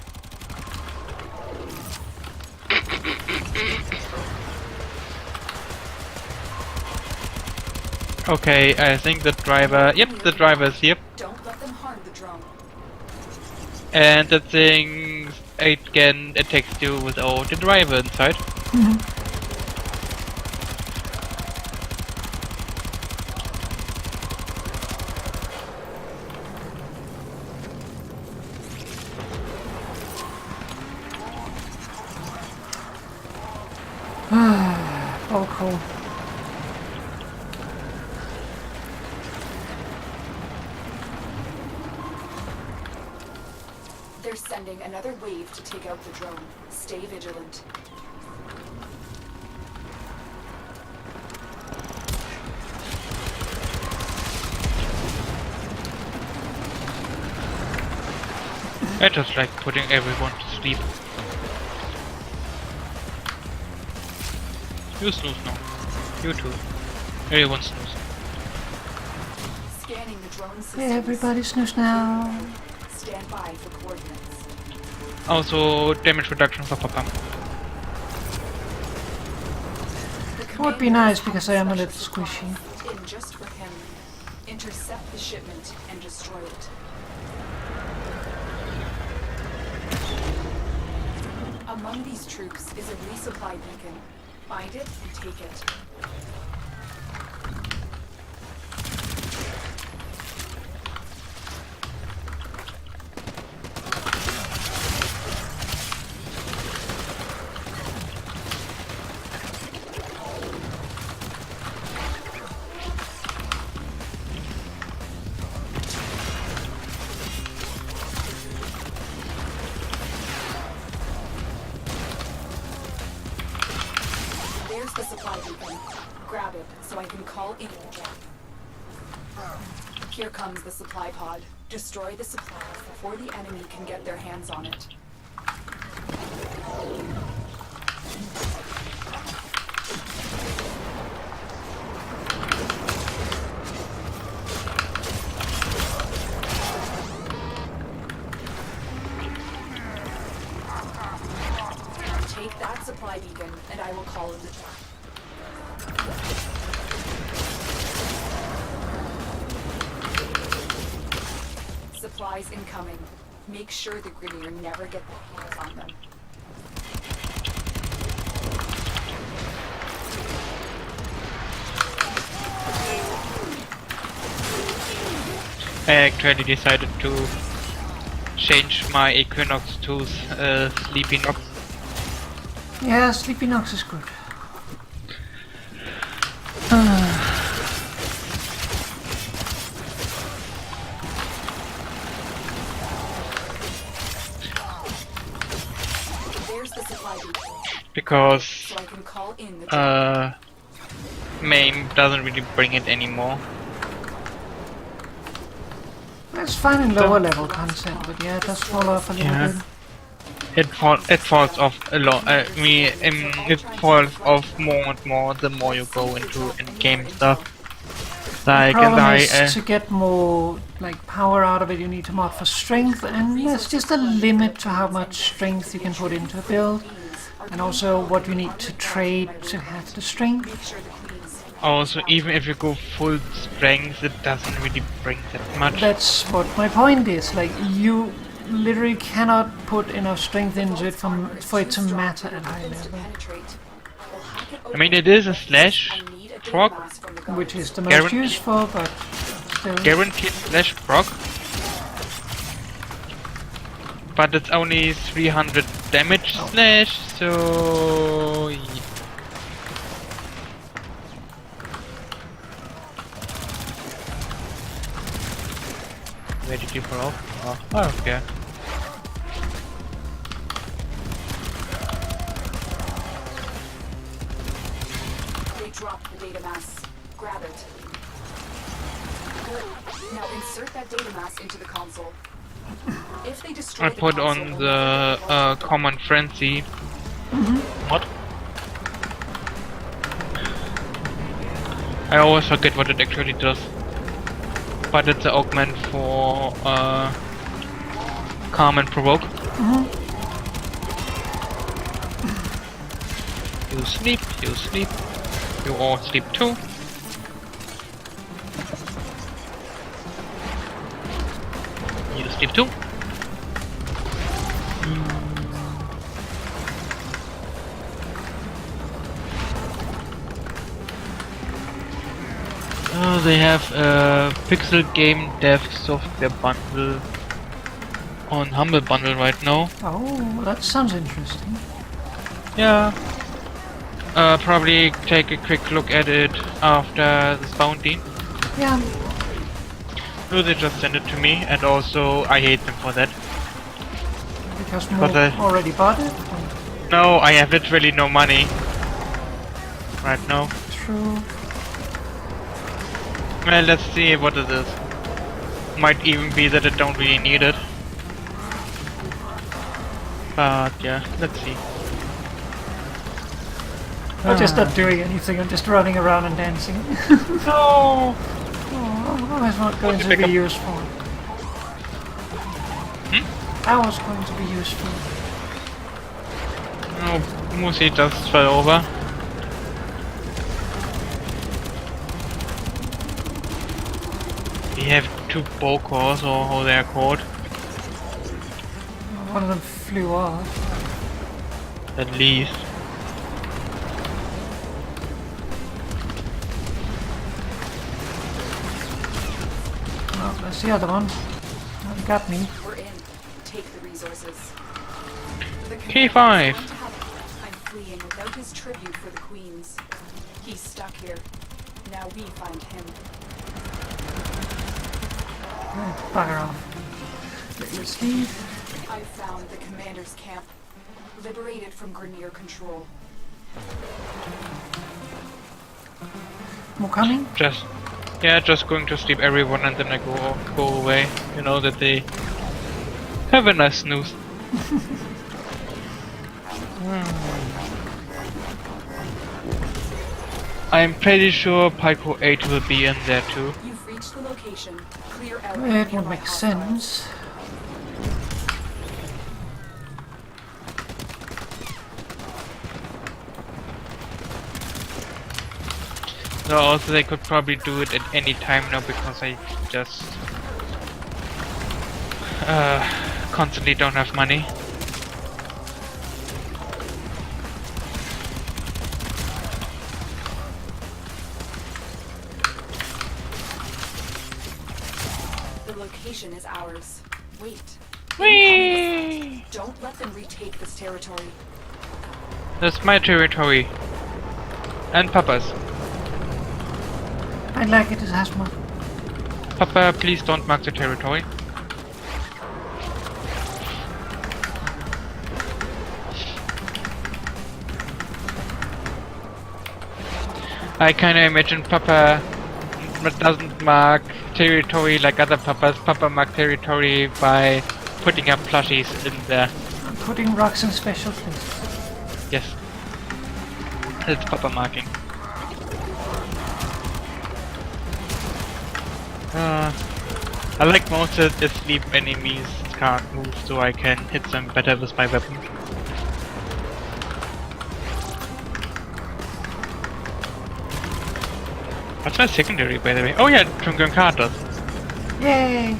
Okay, I think the driver. Yep, the driver is here. Don't let them harm the drone. And the thing again attacks you without the driver inside. Oh, cool. They're sending another wave to take out the drone. Stay vigilant. I just like putting everyone to sleep. You snooze now. You too. Everyone snooze. scanning the drone systems. Hey, everybody, snooze now. Stand by for coordinates. Also damage reduction for Papa. It would be nice because I am a little squishy. In just for him. Intercept the shipment and destroy it. Among these troops is a resupply beacon. Find it and take it. There's the supply beacon. Grab it so I can call in. Here comes the supply pod. Destroy the supplies before the enemy can get their hands on it. Take that supply beacon, and I will call in the truck. Supplies incoming. Make sure the Grineer never get their hands on them. I actually decided to change my Equinox to Sleepy Nox. Yeah, Sleepy Nox is good. There's the supply beacon, Because so I can call in the truck. MAME doesn't really bring it anymore. That's fine in lower level content, but yeah, it does fall off a little Yeah. bit. It falls off a lot. It falls off more and more the more you go into in-game stuff. Like, Problem and is, to get more like power out of it, you need to mod for strength, and there's just a limit to how much strength you can put into a build, and also what you need to trade to have the strength. Make sure the queens. also, even if you go full strength, it doesn't really bring that much. That's what my point is. Like, you literally cannot put enough strength into it for it to matter at high To level, penetrate. We'll hack it I mean, open. it is a slash I need a data proc, mass from the guards. which is the most Guarantee- useful, but still. guaranteed slash proc. But it's only 300 damage slash, so... yeah. Where did you fall off? Oh, okay. They dropped the data mass. Grab it. Good. Now insert that data mass into the console. If they destroy I the put console, on the common frenzy. What? I always forget what it actually does. But it's an augment for calm and provoke. You sleep, you all sleep too. You sleep too. They have a Pixel Game Dev software bundle on Humble Bundle right now. Oh, that sounds interesting. Yeah. Probably take a quick look at it after this bounty. Yeah, No, they just sent it to me, and also I hate them for that. because more But I- already bought it. No, I have literally no money right now. True. Well, let's see what it is. Might even be that I don't really need it. But yeah, let's see. I'm just not doing anything, I'm just running around and dancing. No! I was not going to pick be up- useful. I was going to be useful. Oh, Musi just fell over. We have 2 bokors, or how they are called. One of them flew off. At least. Oh, that's the other one. That got me. We're in. Take the resources. The K5. commander wants to have it. I'm fleeing without his tribute for the queens. He's stuck here. Now we find him. Bugger off. Let's leave. I found the commander's camp. Liberated from Grenier control. More coming? Just going to sleep everyone and then I go away. You know that they have a nice snooze. I'm pretty sure Pico 8 will be in there too. You've reached the location. Clear out. It nearby would make hostiles. sense. So also they could probably do it at any time now because I just constantly don't have money. The location is ours. Wait. Whee! Don't let them retake this territory. That's my territory. And Papa's. I like it as Asthma. Papa, please don't mark the territory. I kinda imagine Papa doesn't mark territory like other Papas. Papa mark territory by putting up plushies in there. I'm putting rocks in special places. Yes. That's Papa marking. I like most of the sleep enemies can't move so I can hit them better with my weapon. What's my secondary by the way? Oh yeah, Tungun Carters. Yay!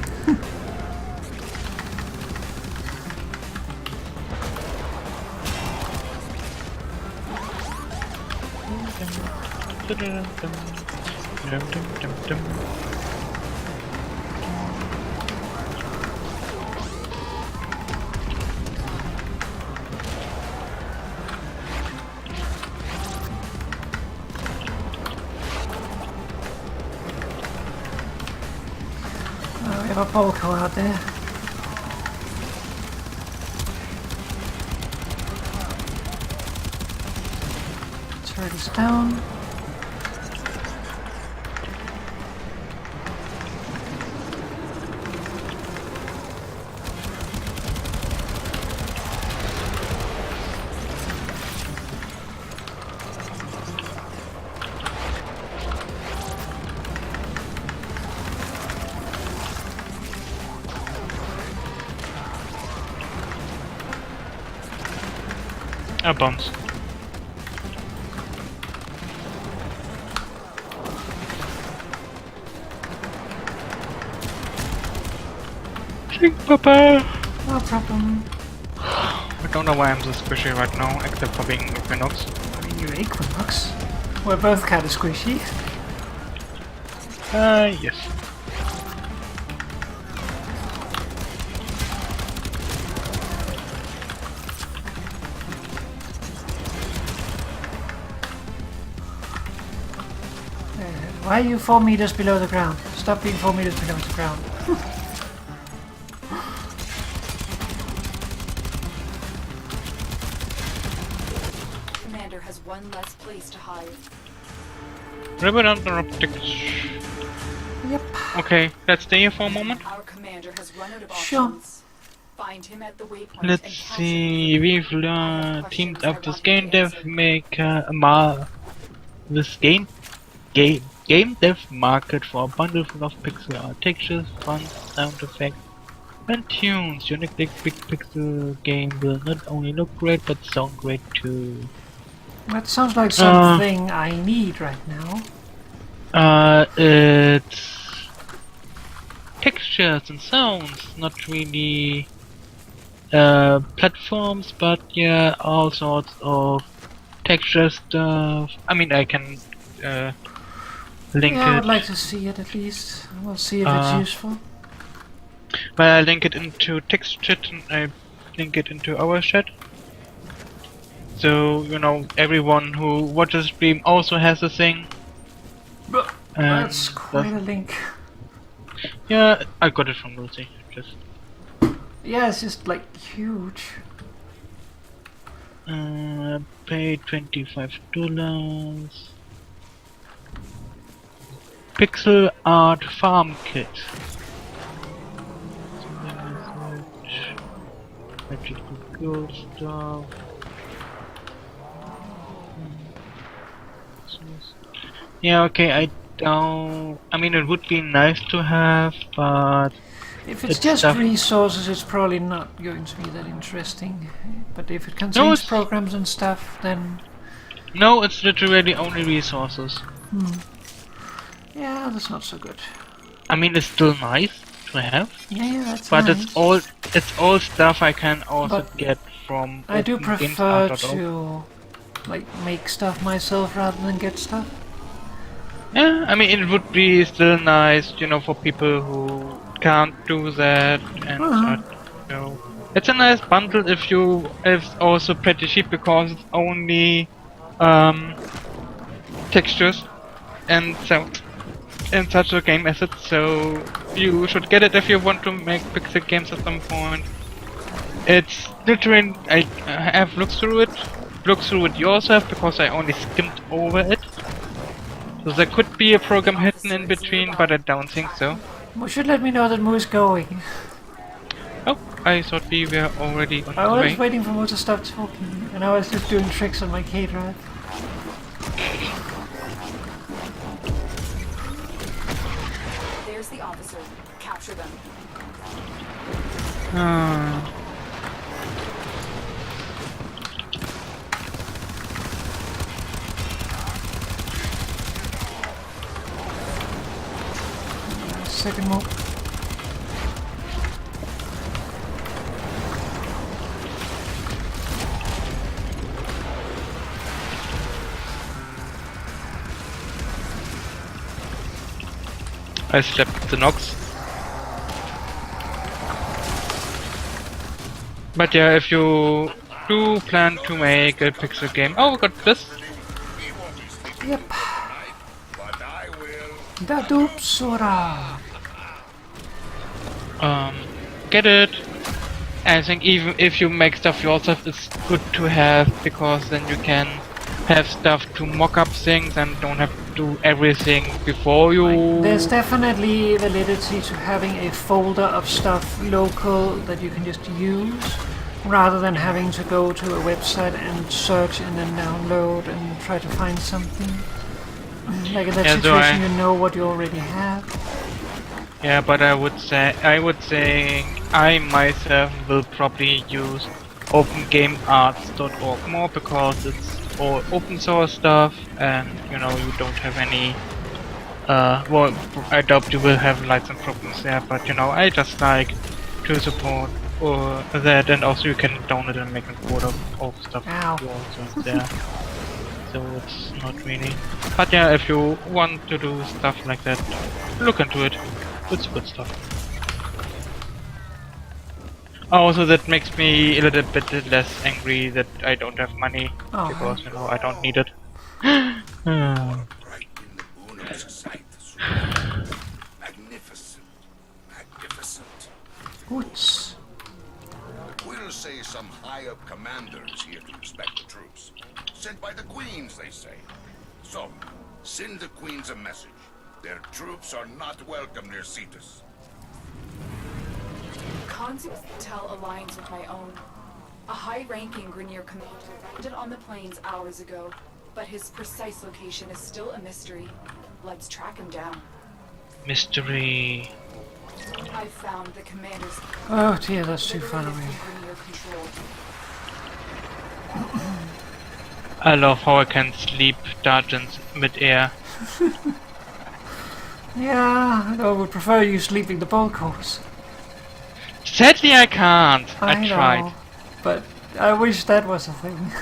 We have a Polko out there. Turret is down. Bombs. Drink, Papa! No problem. I don't know why I'm so squishy right now, except for being Equinox. I mean, you're Equinox. We're both kind of squishy. Yes. Why are you 4 meters below the ground? Stop being 4 meters below the ground. Commander has one less place to hide. Ribbon under optics. Yep. Okay, let's stay here for a moment. Our commander has run out of Sure. options. Find him at the waypoint and Let's capture see, him. we've I have teamed questions up I this want game you to dev answer. maker this game Game dev market for a bundle full of pixel art textures, fonts, sound effects, and tunes. Your next big pixel game will not only look great but sound great too. That sounds like something I need right now. It's textures and sounds, not really platforms, but yeah, all sorts of texture stuff. I mean, I can link Yeah, I it. would like to see it at least. We'll see if it's useful. But I link it into text chat and I link it into our chat. So, you know, everyone who watches stream also has a thing. That's quite a link. Yeah, I got it from Lucy. Just Yeah, it's just like huge. pay $25. Pixel art farm kit. Magical girl stuff. Yeah, okay, I mean, it would be nice to have, but If it's just stuff. resources, it's probably not going to be that interesting. But if it contains it's- programs and stuff, then No, it's literally only resources. yeah, that's not so good. I mean, it's still nice to have, Yeah, that's but nice. it's all stuff I can also But get from. I do prefer OpenGamesArt.org. to like make stuff myself rather than get stuff. Yeah, I mean, it would be still nice, you know, for people who can't do that and such, you know. It's a nice bundle if you. It's also pretty cheap because it's only textures and sound and such a game assets. So you should get it if you want to make pixel games at some point. It's literally I have looked through it yourself because I only skimmed over it. So there could be a program hidden in between, but I don't think so. You should let me know that Moo is going. Oh, I thought we were already on I the was way. waiting for Moo to stop talking, and I was just doing tricks on my K-Drive. There's the officer. Capture them. Second Moo. I slept the Nox. But yeah, if you do plan to make a pixel game, oh, we got this. Yep. But I will. Da doop sura. Get it. I think even if you make stuff yourself, it's good to have because then you can have stuff to mock up things and don't have to do everything before you. There's definitely validity to having a folder of stuff local that you can just use, rather than having to go to a website and search and then download and try to find something. Like in that Yeah, so situation, you know what you already have. Yeah, but I would say I myself will probably use OpenGameArts.org more because it's all open source stuff, and you know you don't have any. Well, I doubt you will have license problems there, but you know I just like to support that, and also you can download and make a folder of stuff Ow. also there. So it's not really. But yeah, if you want to do stuff like that, look into it. It's good stuff. Also, that makes me a little bit less angry that I don't have money Oh. because you know I don't need it. Right in the boon of sight. Magnificent. Magnificent. Oops. We'll say some high-up commanders here to inspect the troops. Sent by the queens, they say. So, send the queens a message. Their troops are not welcome near Cetus. Consuls tell alliance with my own. A high-ranking Grineer commander landed on the plains hours ago, but his precise location is still a mystery. Let's track him down. Mystery. I found the commander's Oh dear, that's too far away. Premier control. I love how I can sleep dungeons mid-air. Yeah, I would prefer you sleeping the bulk course. Sadly, I can't. I tried. know, but I wish that was a thing.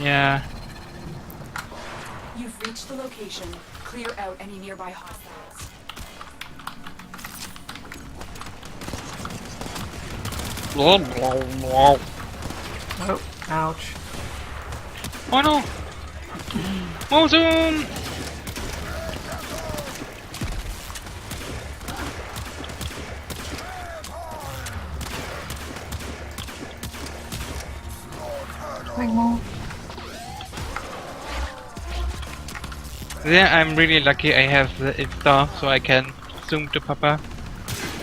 Yeah. You've reached the location. Clear out any nearby hostiles. Oh, ouch. Oh no! More zoom! Bring more. There, I'm really lucky I have the install, so I can zoom to Papa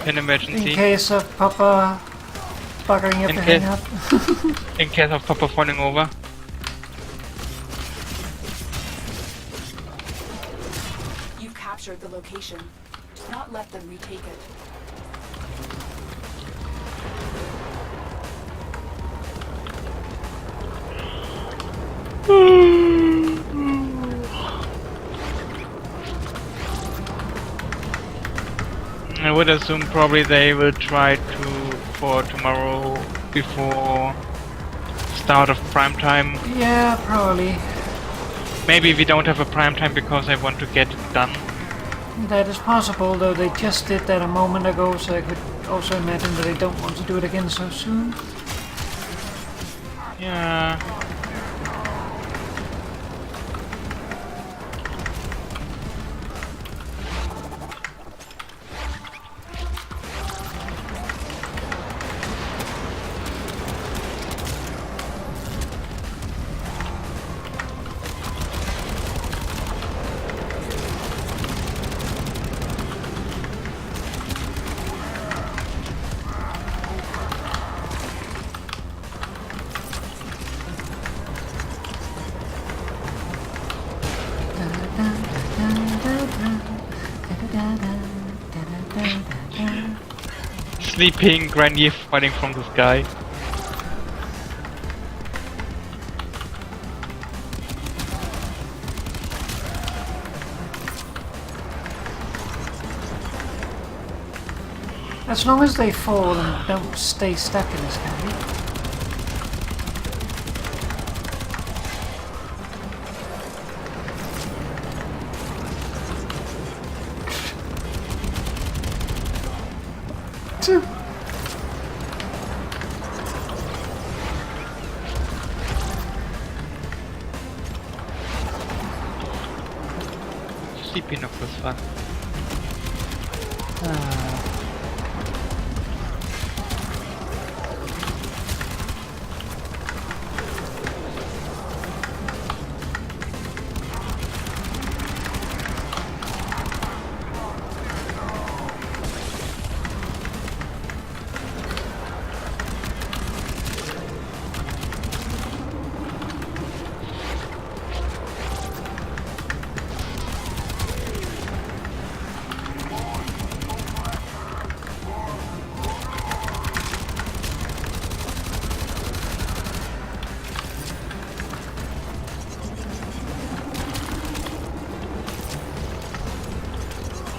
in In emergency. case of Papa buggering up In to case- hang up. In case of Papa falling over. You've captured the location. Do not let them retake it. I would assume probably they will try to for tomorrow before start of prime time. Yeah, probably. Maybe we don't have a prime time because I want to get it done. That is possible, though they just did that a moment ago, so I could also imagine that they don't want to do it again so soon. Yeah. Sleeping granny falling from the sky. As long as they fall and don't stay stuck in the sky. Sleeping up was fun.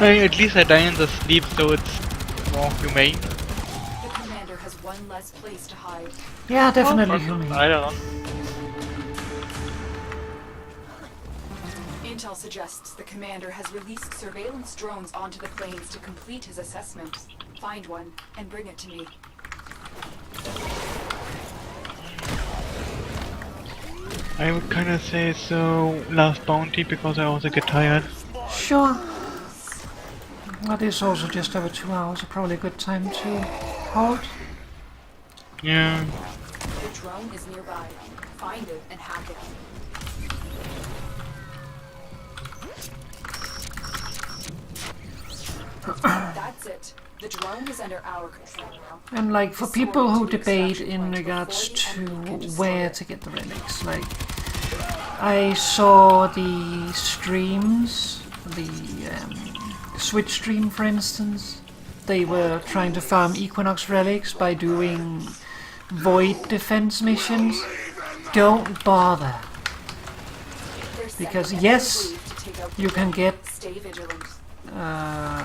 At least I die in the sleep, so it's more humane. The commander has one less place to hide. Yeah, definitely humane. I don't know. Intel suggests the commander has released surveillance drones onto the plains to complete his assessment. Find one and bring it to me. I would kinda say so last bounty because I also get tired. Sure. That is also just over 2 hours, so probably a good time to halt. Yeah. The drone is nearby. Find it and hack it. That's it. The drone is under our control now. And like, for people who debate in regards to where to get the relics, like, I saw the streams the Switch stream, for instance, they were trying to farm Equinox relics by doing void defense missions. Don't bother. Because yes, you can get... Stay vigilant.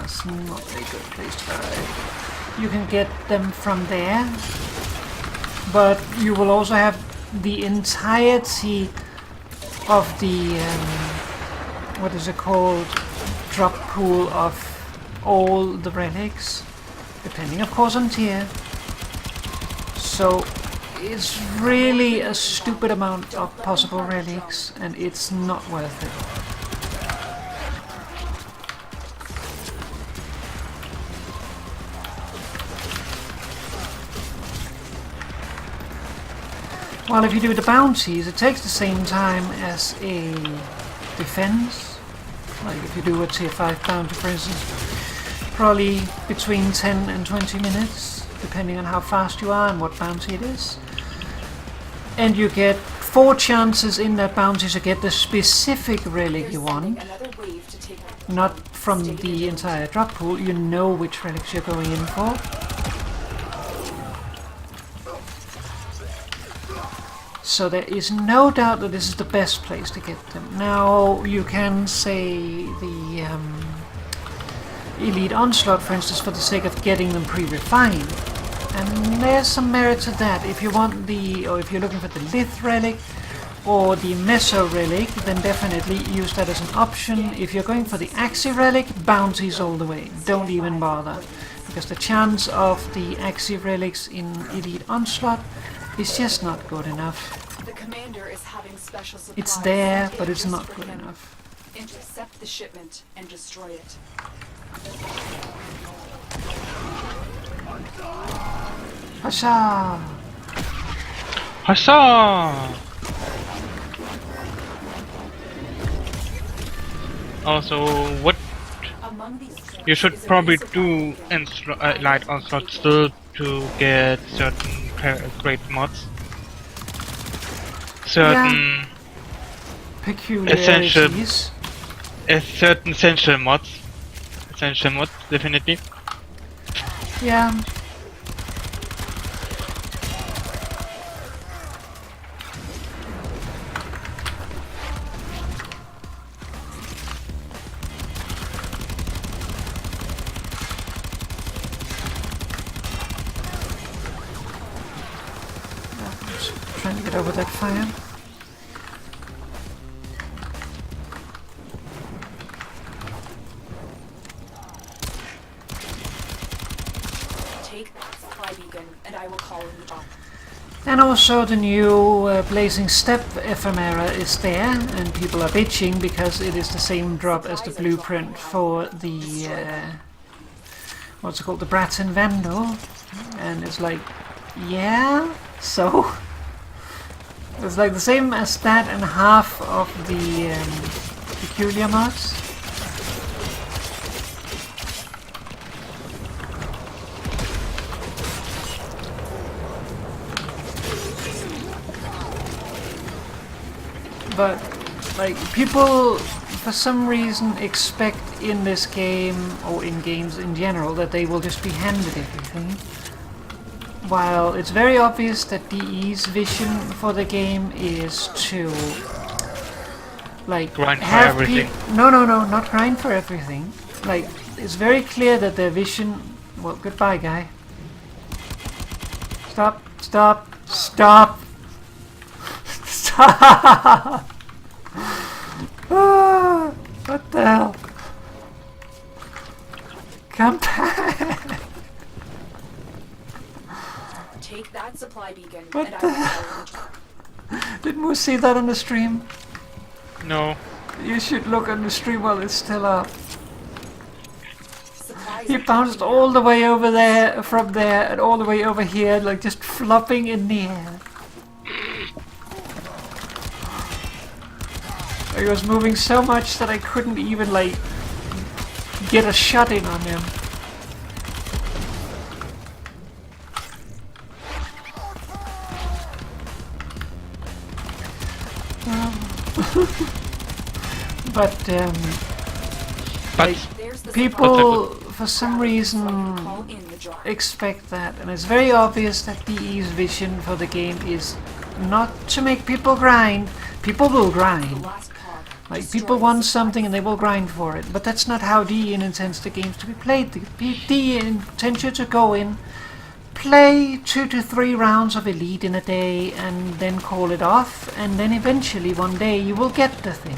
it's not a good place to die. You can get them from there, but you will also have the entirety of the what is it called, drop pool of all the relics, depending of course on tier. So it's really a stupid amount of possible relics, and it's not worth it. While if you do the bounties, it takes the same time as a defense. Like if you do a tier 5 bounty, for instance, probably between 10 and 20 minutes, depending on how fast you are and what bounty it is. And you get 4 chances in that bounty to get the specific relic you want. Not from the entire drop pool, you know which relics you're going in for. So there is no doubt that this is the best place to get them. Now you can say the Elite Onslaught, for instance, for the sake of getting them pre-refined. And there's some merit to that. If you want the, or if you're looking for the Lith relic or the Meso relic, then definitely use that as an option. If you're going for the Axi relic, bounties all the way. Don't even bother, because the chance of the Axi relics in Elite Onslaught is just not good enough. The commander is having special supplies. It's there, but it's not good enough. Intercept the shipment and destroy it. Huzzah! Huzzah! Also, what you should probably do in Light Onslaught still to get certain great mods. Certain peculiarities. Certain essential mods. Essential mods, definitely. Yeah. Trying to get over that fire. Take that supply beacon, and I will call in the drop. And also the new Blazing Step ephemera is there, and people are bitching because it is the same drop as the blueprint for the what's it called, the Braton Vandal, and it's like, yeah, so it's like the same as that and half of the peculiar mods. But like people for some reason expect in this game, or in games in general, that they will just be handed everything. While it's very obvious that DE's vision for the game is to like grind for have everything. No, not grind for everything. Like it's very clear that their vision. Well, goodbye, guy. Stop! Stop! Stop! Stop! Ah, what the hell? Come back! Take that supply beacon, What and I the will hell? call in the drop. Did Moose see that on the stream? No. You should look on the stream while it's still up. Supplies He are bounced dropping all the way over there, from there, and all the way over here, like just flopping in the air. He was moving so much that I couldn't even, like, get a shot in on him. But, But Like, There's the people, for some Grab it reason, so I can call in the jar. expect that, and it's very obvious that DE's vision for the game is not to make people grind. People will The grind. last pod. Like, Destroy people the want supplies. something and they will grind for it, but that's not how DE intends the games to be played. DE intends you to go in, play 2 to 3 rounds of Elite in a day, and then call it off, and then eventually one day you will get the thing.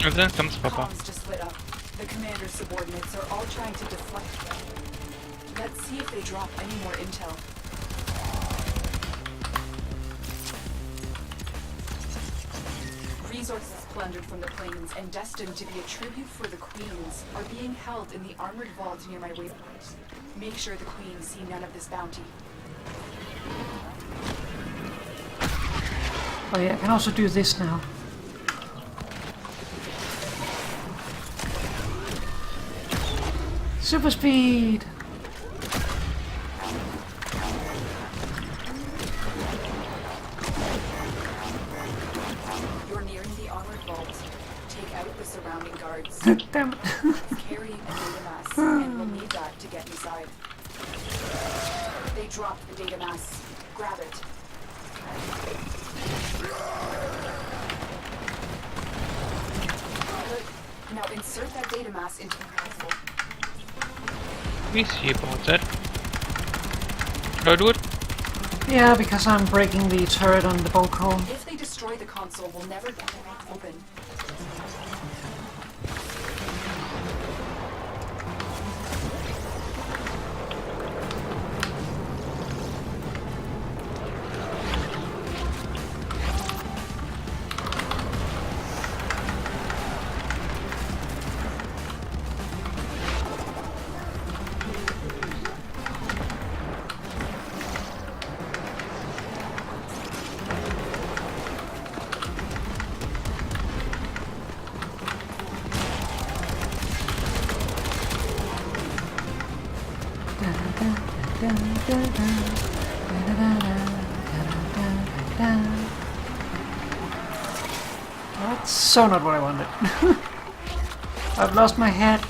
and then comes Papa. Comms just lit up. The commander's subordinates are all trying to deflect. Let's see if they drop any more intel. Resources plundered from the plains and destined to be a tribute for the queens are being held in the armored vault near my waypoint. Make sure the queens see none of this bounty. Oh yeah, I can also do this now. Super speed! You're nearing the armored vault. Take out the surrounding guards. Damn it. It's carrying a data mass, and we'll need that to get inside. They dropped the data mass. Grab it. Good. Now insert that data mass into the console. We see about that. Should I do it? Yeah, because I'm breaking the turret on the bulk hole. If they destroy the console, we'll never get it open. That's so not what I wanted. I've lost my head.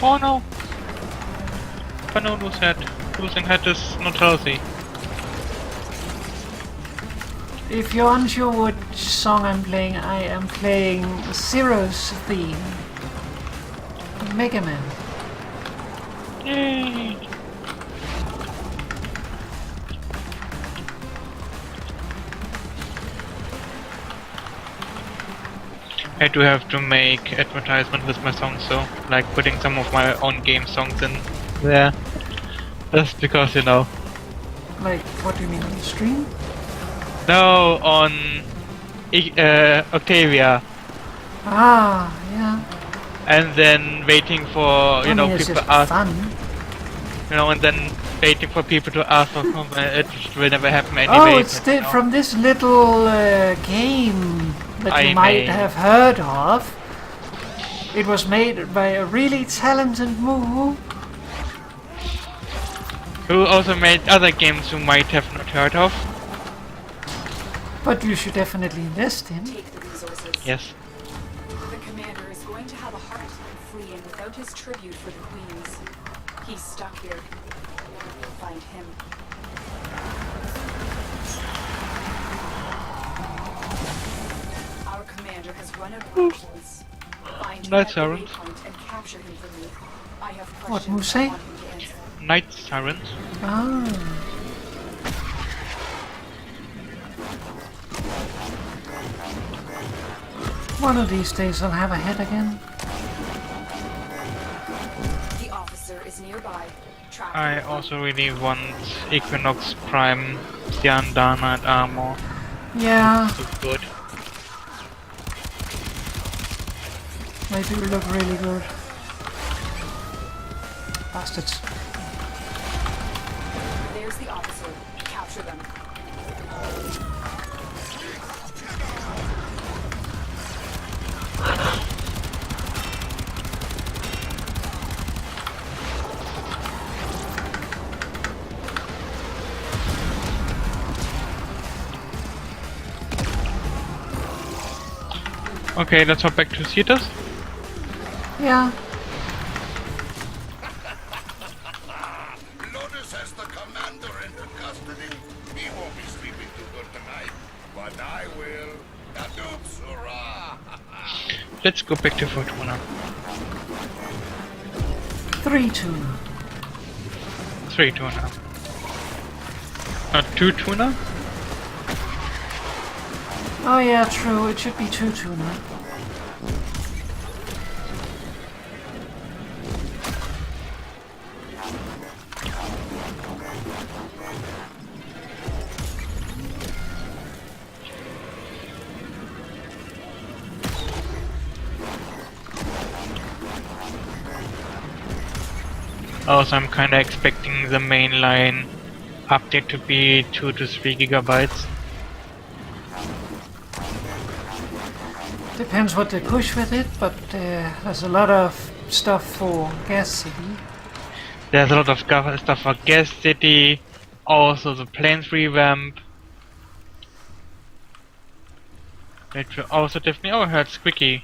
Oh no! But no, lose head. Losing head is not healthy. If you're unsure which song I'm playing, I am playing Zero's theme. Mega Man. Yay! I do have to make advertisement with my songs, so like putting some of my own game songs in there. Just because, you know. Like, what do you mean, on the stream? No, on Octavia, Ah, yeah. and then waiting for I mean, it's people just ask, fun. and then waiting for people to ask for comment. It will never happen anyway. Oh, it's but, you know. from this little game that you I might may. have heard of. It was made by a really talented moo. Who also made other games you might have not heard of. But you should definitely invest in. Take the resources. Yes. The commander is going to have a hard time fleeing without his tribute for the queens. He's stuck here. Find him. Our commander has run out of options. Find him Night at the sirens. waypoint and capture him for me. I have What, questions Muse? I want him to answer. Night Sirens. Ah. One of these days I'll have a head again. The officer is nearby. Track I him. also really want Equinox Prime, Dana and Armor. Yeah, So good. they do look really good. Bastards. There's the officer. Capture them. Okay, let's hop back to Cetus. Yeah. Lotus has the commander into custody. He won't be sleeping too good tonight, but I will. Oops, hurrah! Let's go back to Fortuna. 3 tuna. 3 tuna. Not 2 tuna? Oh yeah, true. It should be 2 tuna. Also, I'm kinda expecting the mainline update to be 2 to 3 gigabytes. Depends what they push with it, but there's a lot of stuff for Gas City. There's a lot of stuff for Gas City, also the planes revamp. That will also definitely. Oh, I heard Squeaky.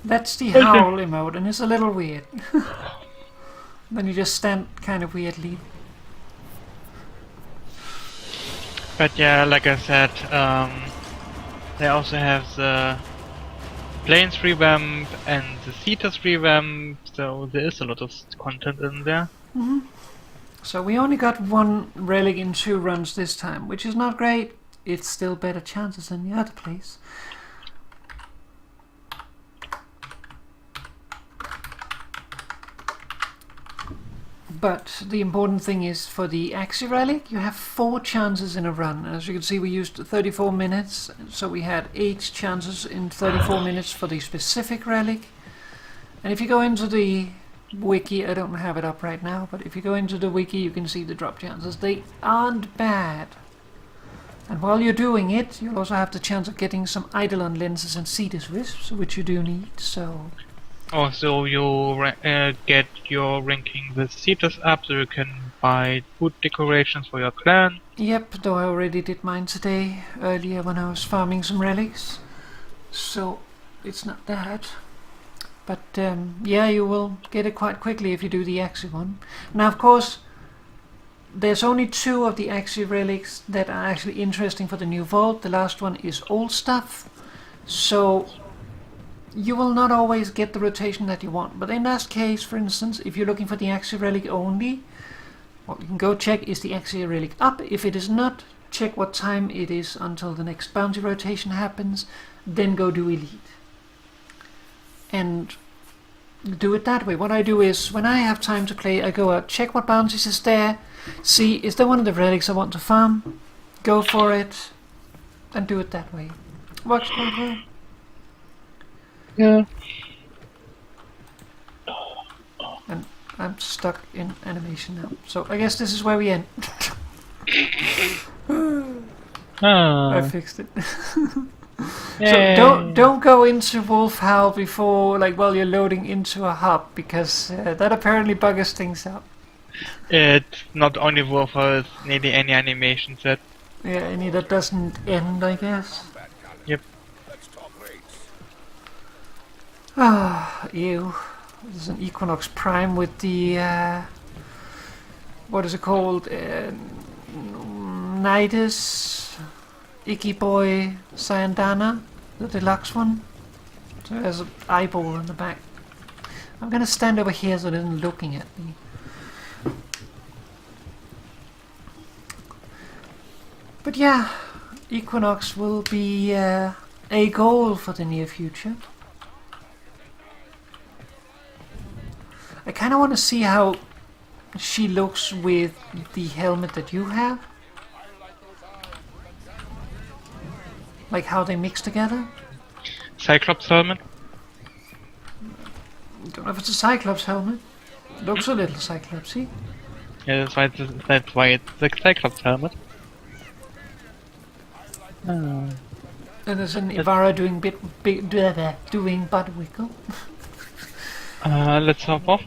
That's the howl emote, and it's a little weird. Then you just stand kind of weirdly. But yeah, like I said, they also have the planes revamp and the Cetus revamp, so there is a lot of content in there. So we only got 1 relic in 2 runs this time, which is not great. It's still better chances than the other place. But the important thing is for the Axie relic, you have 4 chances in a run. As you can see, we used 34 minutes, so we had 8 chances in 34 minutes for the specific relic. And if you go into the wiki, I don't have it up right now, but if you go into the wiki, you can see the drop chances. They aren't bad. And while you're doing it, you'll also have the chance of getting some Eidolon lenses and Cetus wisps, which you do need, so... Also, you get your ranking with Cetus up, so you can buy food decorations for your clan. Yep, though I already did mine today, earlier when I was farming some relics. So, it's not that. But, yeah, you will get it quite quickly if you do the Axie one. Now, of course, there's only 2 of the Axie relics that are actually interesting for the new vault. The last one is old stuff. So... you will not always get the rotation that you want, but in that case, for instance, if you're looking for the Axie relic only, what you can go check is the Axie relic up. If it is not, check what time it is until the next bounty rotation happens, then go do elite. And do it that way. What I do is, when I have time to play, I go out, check what bounties is there, see, is there one of the relics I want to farm, go for it, and do it that way. Works quite well. Yeah. And I'm stuck in animation now. So I guess this is where we end. I fixed it. So don't go into Wolf Howl before, like, while you're loading into a hub, because that apparently buggers things up. It's not only Wolf Howl, it's nearly any animation set. Yeah, any that doesn't end, I guess. Yep. Ah, ew. This is an Equinox Prime with the, what is it called? Nidus, Icky Boy, Sayandana, the deluxe one. So there's an eyeball on the back. I'm gonna stand over here so it isn't looking at me. But yeah, Equinox will be a goal for the near future. I kind of want to see how she looks with the helmet that you have. Like how they mix together. Cyclops helmet? I don't know if it's a Cyclops helmet. It looks a little Cyclopsy. Yeah, that's why it's the Cyclops helmet. And there's an Ivara doing doing butt wiggle. Let's hop off.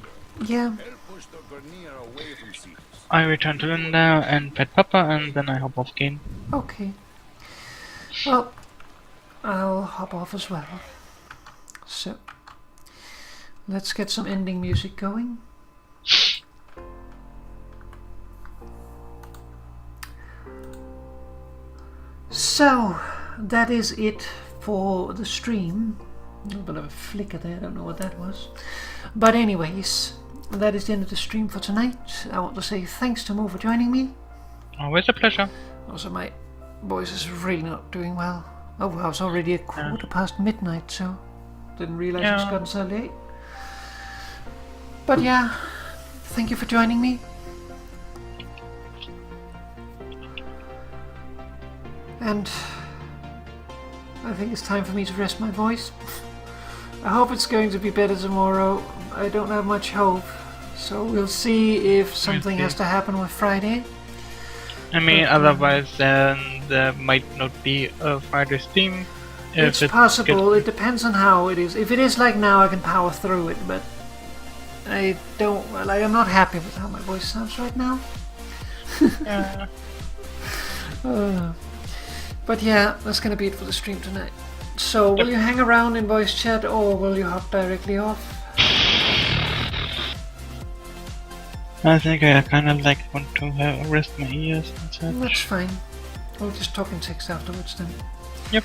Yeah. Push the Vernier away from Cetus. I return to Linda and pet Papa, and then I hop off game. Okay. Well, I'll hop off as well. So, let's get some ending music going. So, that is it for the stream. A little bit of a flicker there, I don't know what that was. But anyways, that is the end of the stream for tonight. I want to say thanks to Mo for joining me. Always a pleasure. Also, my voice is really not doing well. Oh wow, it's already a quarter past midnight, so didn't realize it's gotten so late. But yeah, thank you for joining me. And I think it's time for me to rest my voice. I hope it's going to be better tomorrow. I don't have much hope, so we'll see if something has to happen with Friday. I mean, otherwise then there might not be a Friday stream. It's possible, it depends on how it is. If it is like now, I can power through it, but I don't, like, I'm not happy with how my voice sounds right now. Yeah. But yeah, that's gonna be it for the stream tonight. So, will you hang around in voice chat, or will you hop directly off? I think I kind of want to rest my ears and such. That's fine. We'll just talk in text afterwards then. Yep.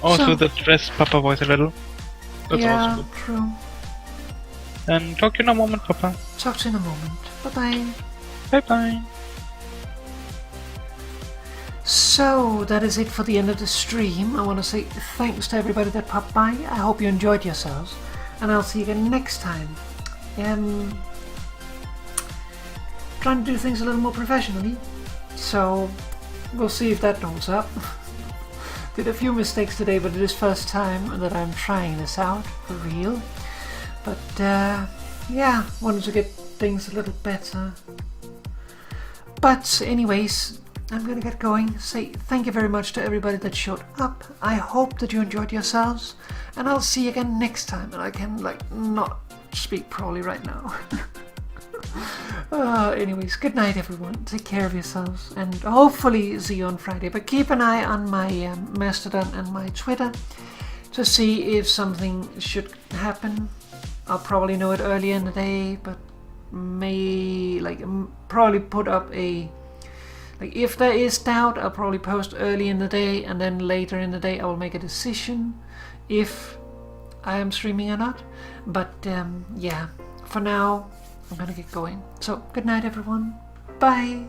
Also, So- that stress Papa voice a little. That's Yeah, also good. true. Then talk to you in a moment, Papa. Talk to you in a moment. Bye-bye. Bye bye. So, that is it for the end of the stream. I want to say thanks to everybody that popped by. I hope you enjoyed yourselves. And I'll see you again next time. Trying to do things a little more professionally. So, we'll see if that holds up. Did a few mistakes today, but it is first time that I'm trying this out for real. But, yeah, wanted to get things a little better. But, anyways, I'm gonna get going. Say thank you very much to everybody that showed up. I hope that you enjoyed yourselves, and I'll see you again next time. And I can not speak properly right now. Anyways, good night everyone. Take care of yourselves, and hopefully see you on Friday. But keep an eye on my Mastodon and my Twitter to see if something should happen. I'll probably know it earlier in the day, but probably put up a. If there is doubt, I'll probably post early in the day, and then later in the day I will make a decision if I am streaming or not. But yeah, for now I'm gonna get going. So good night everyone. Bye.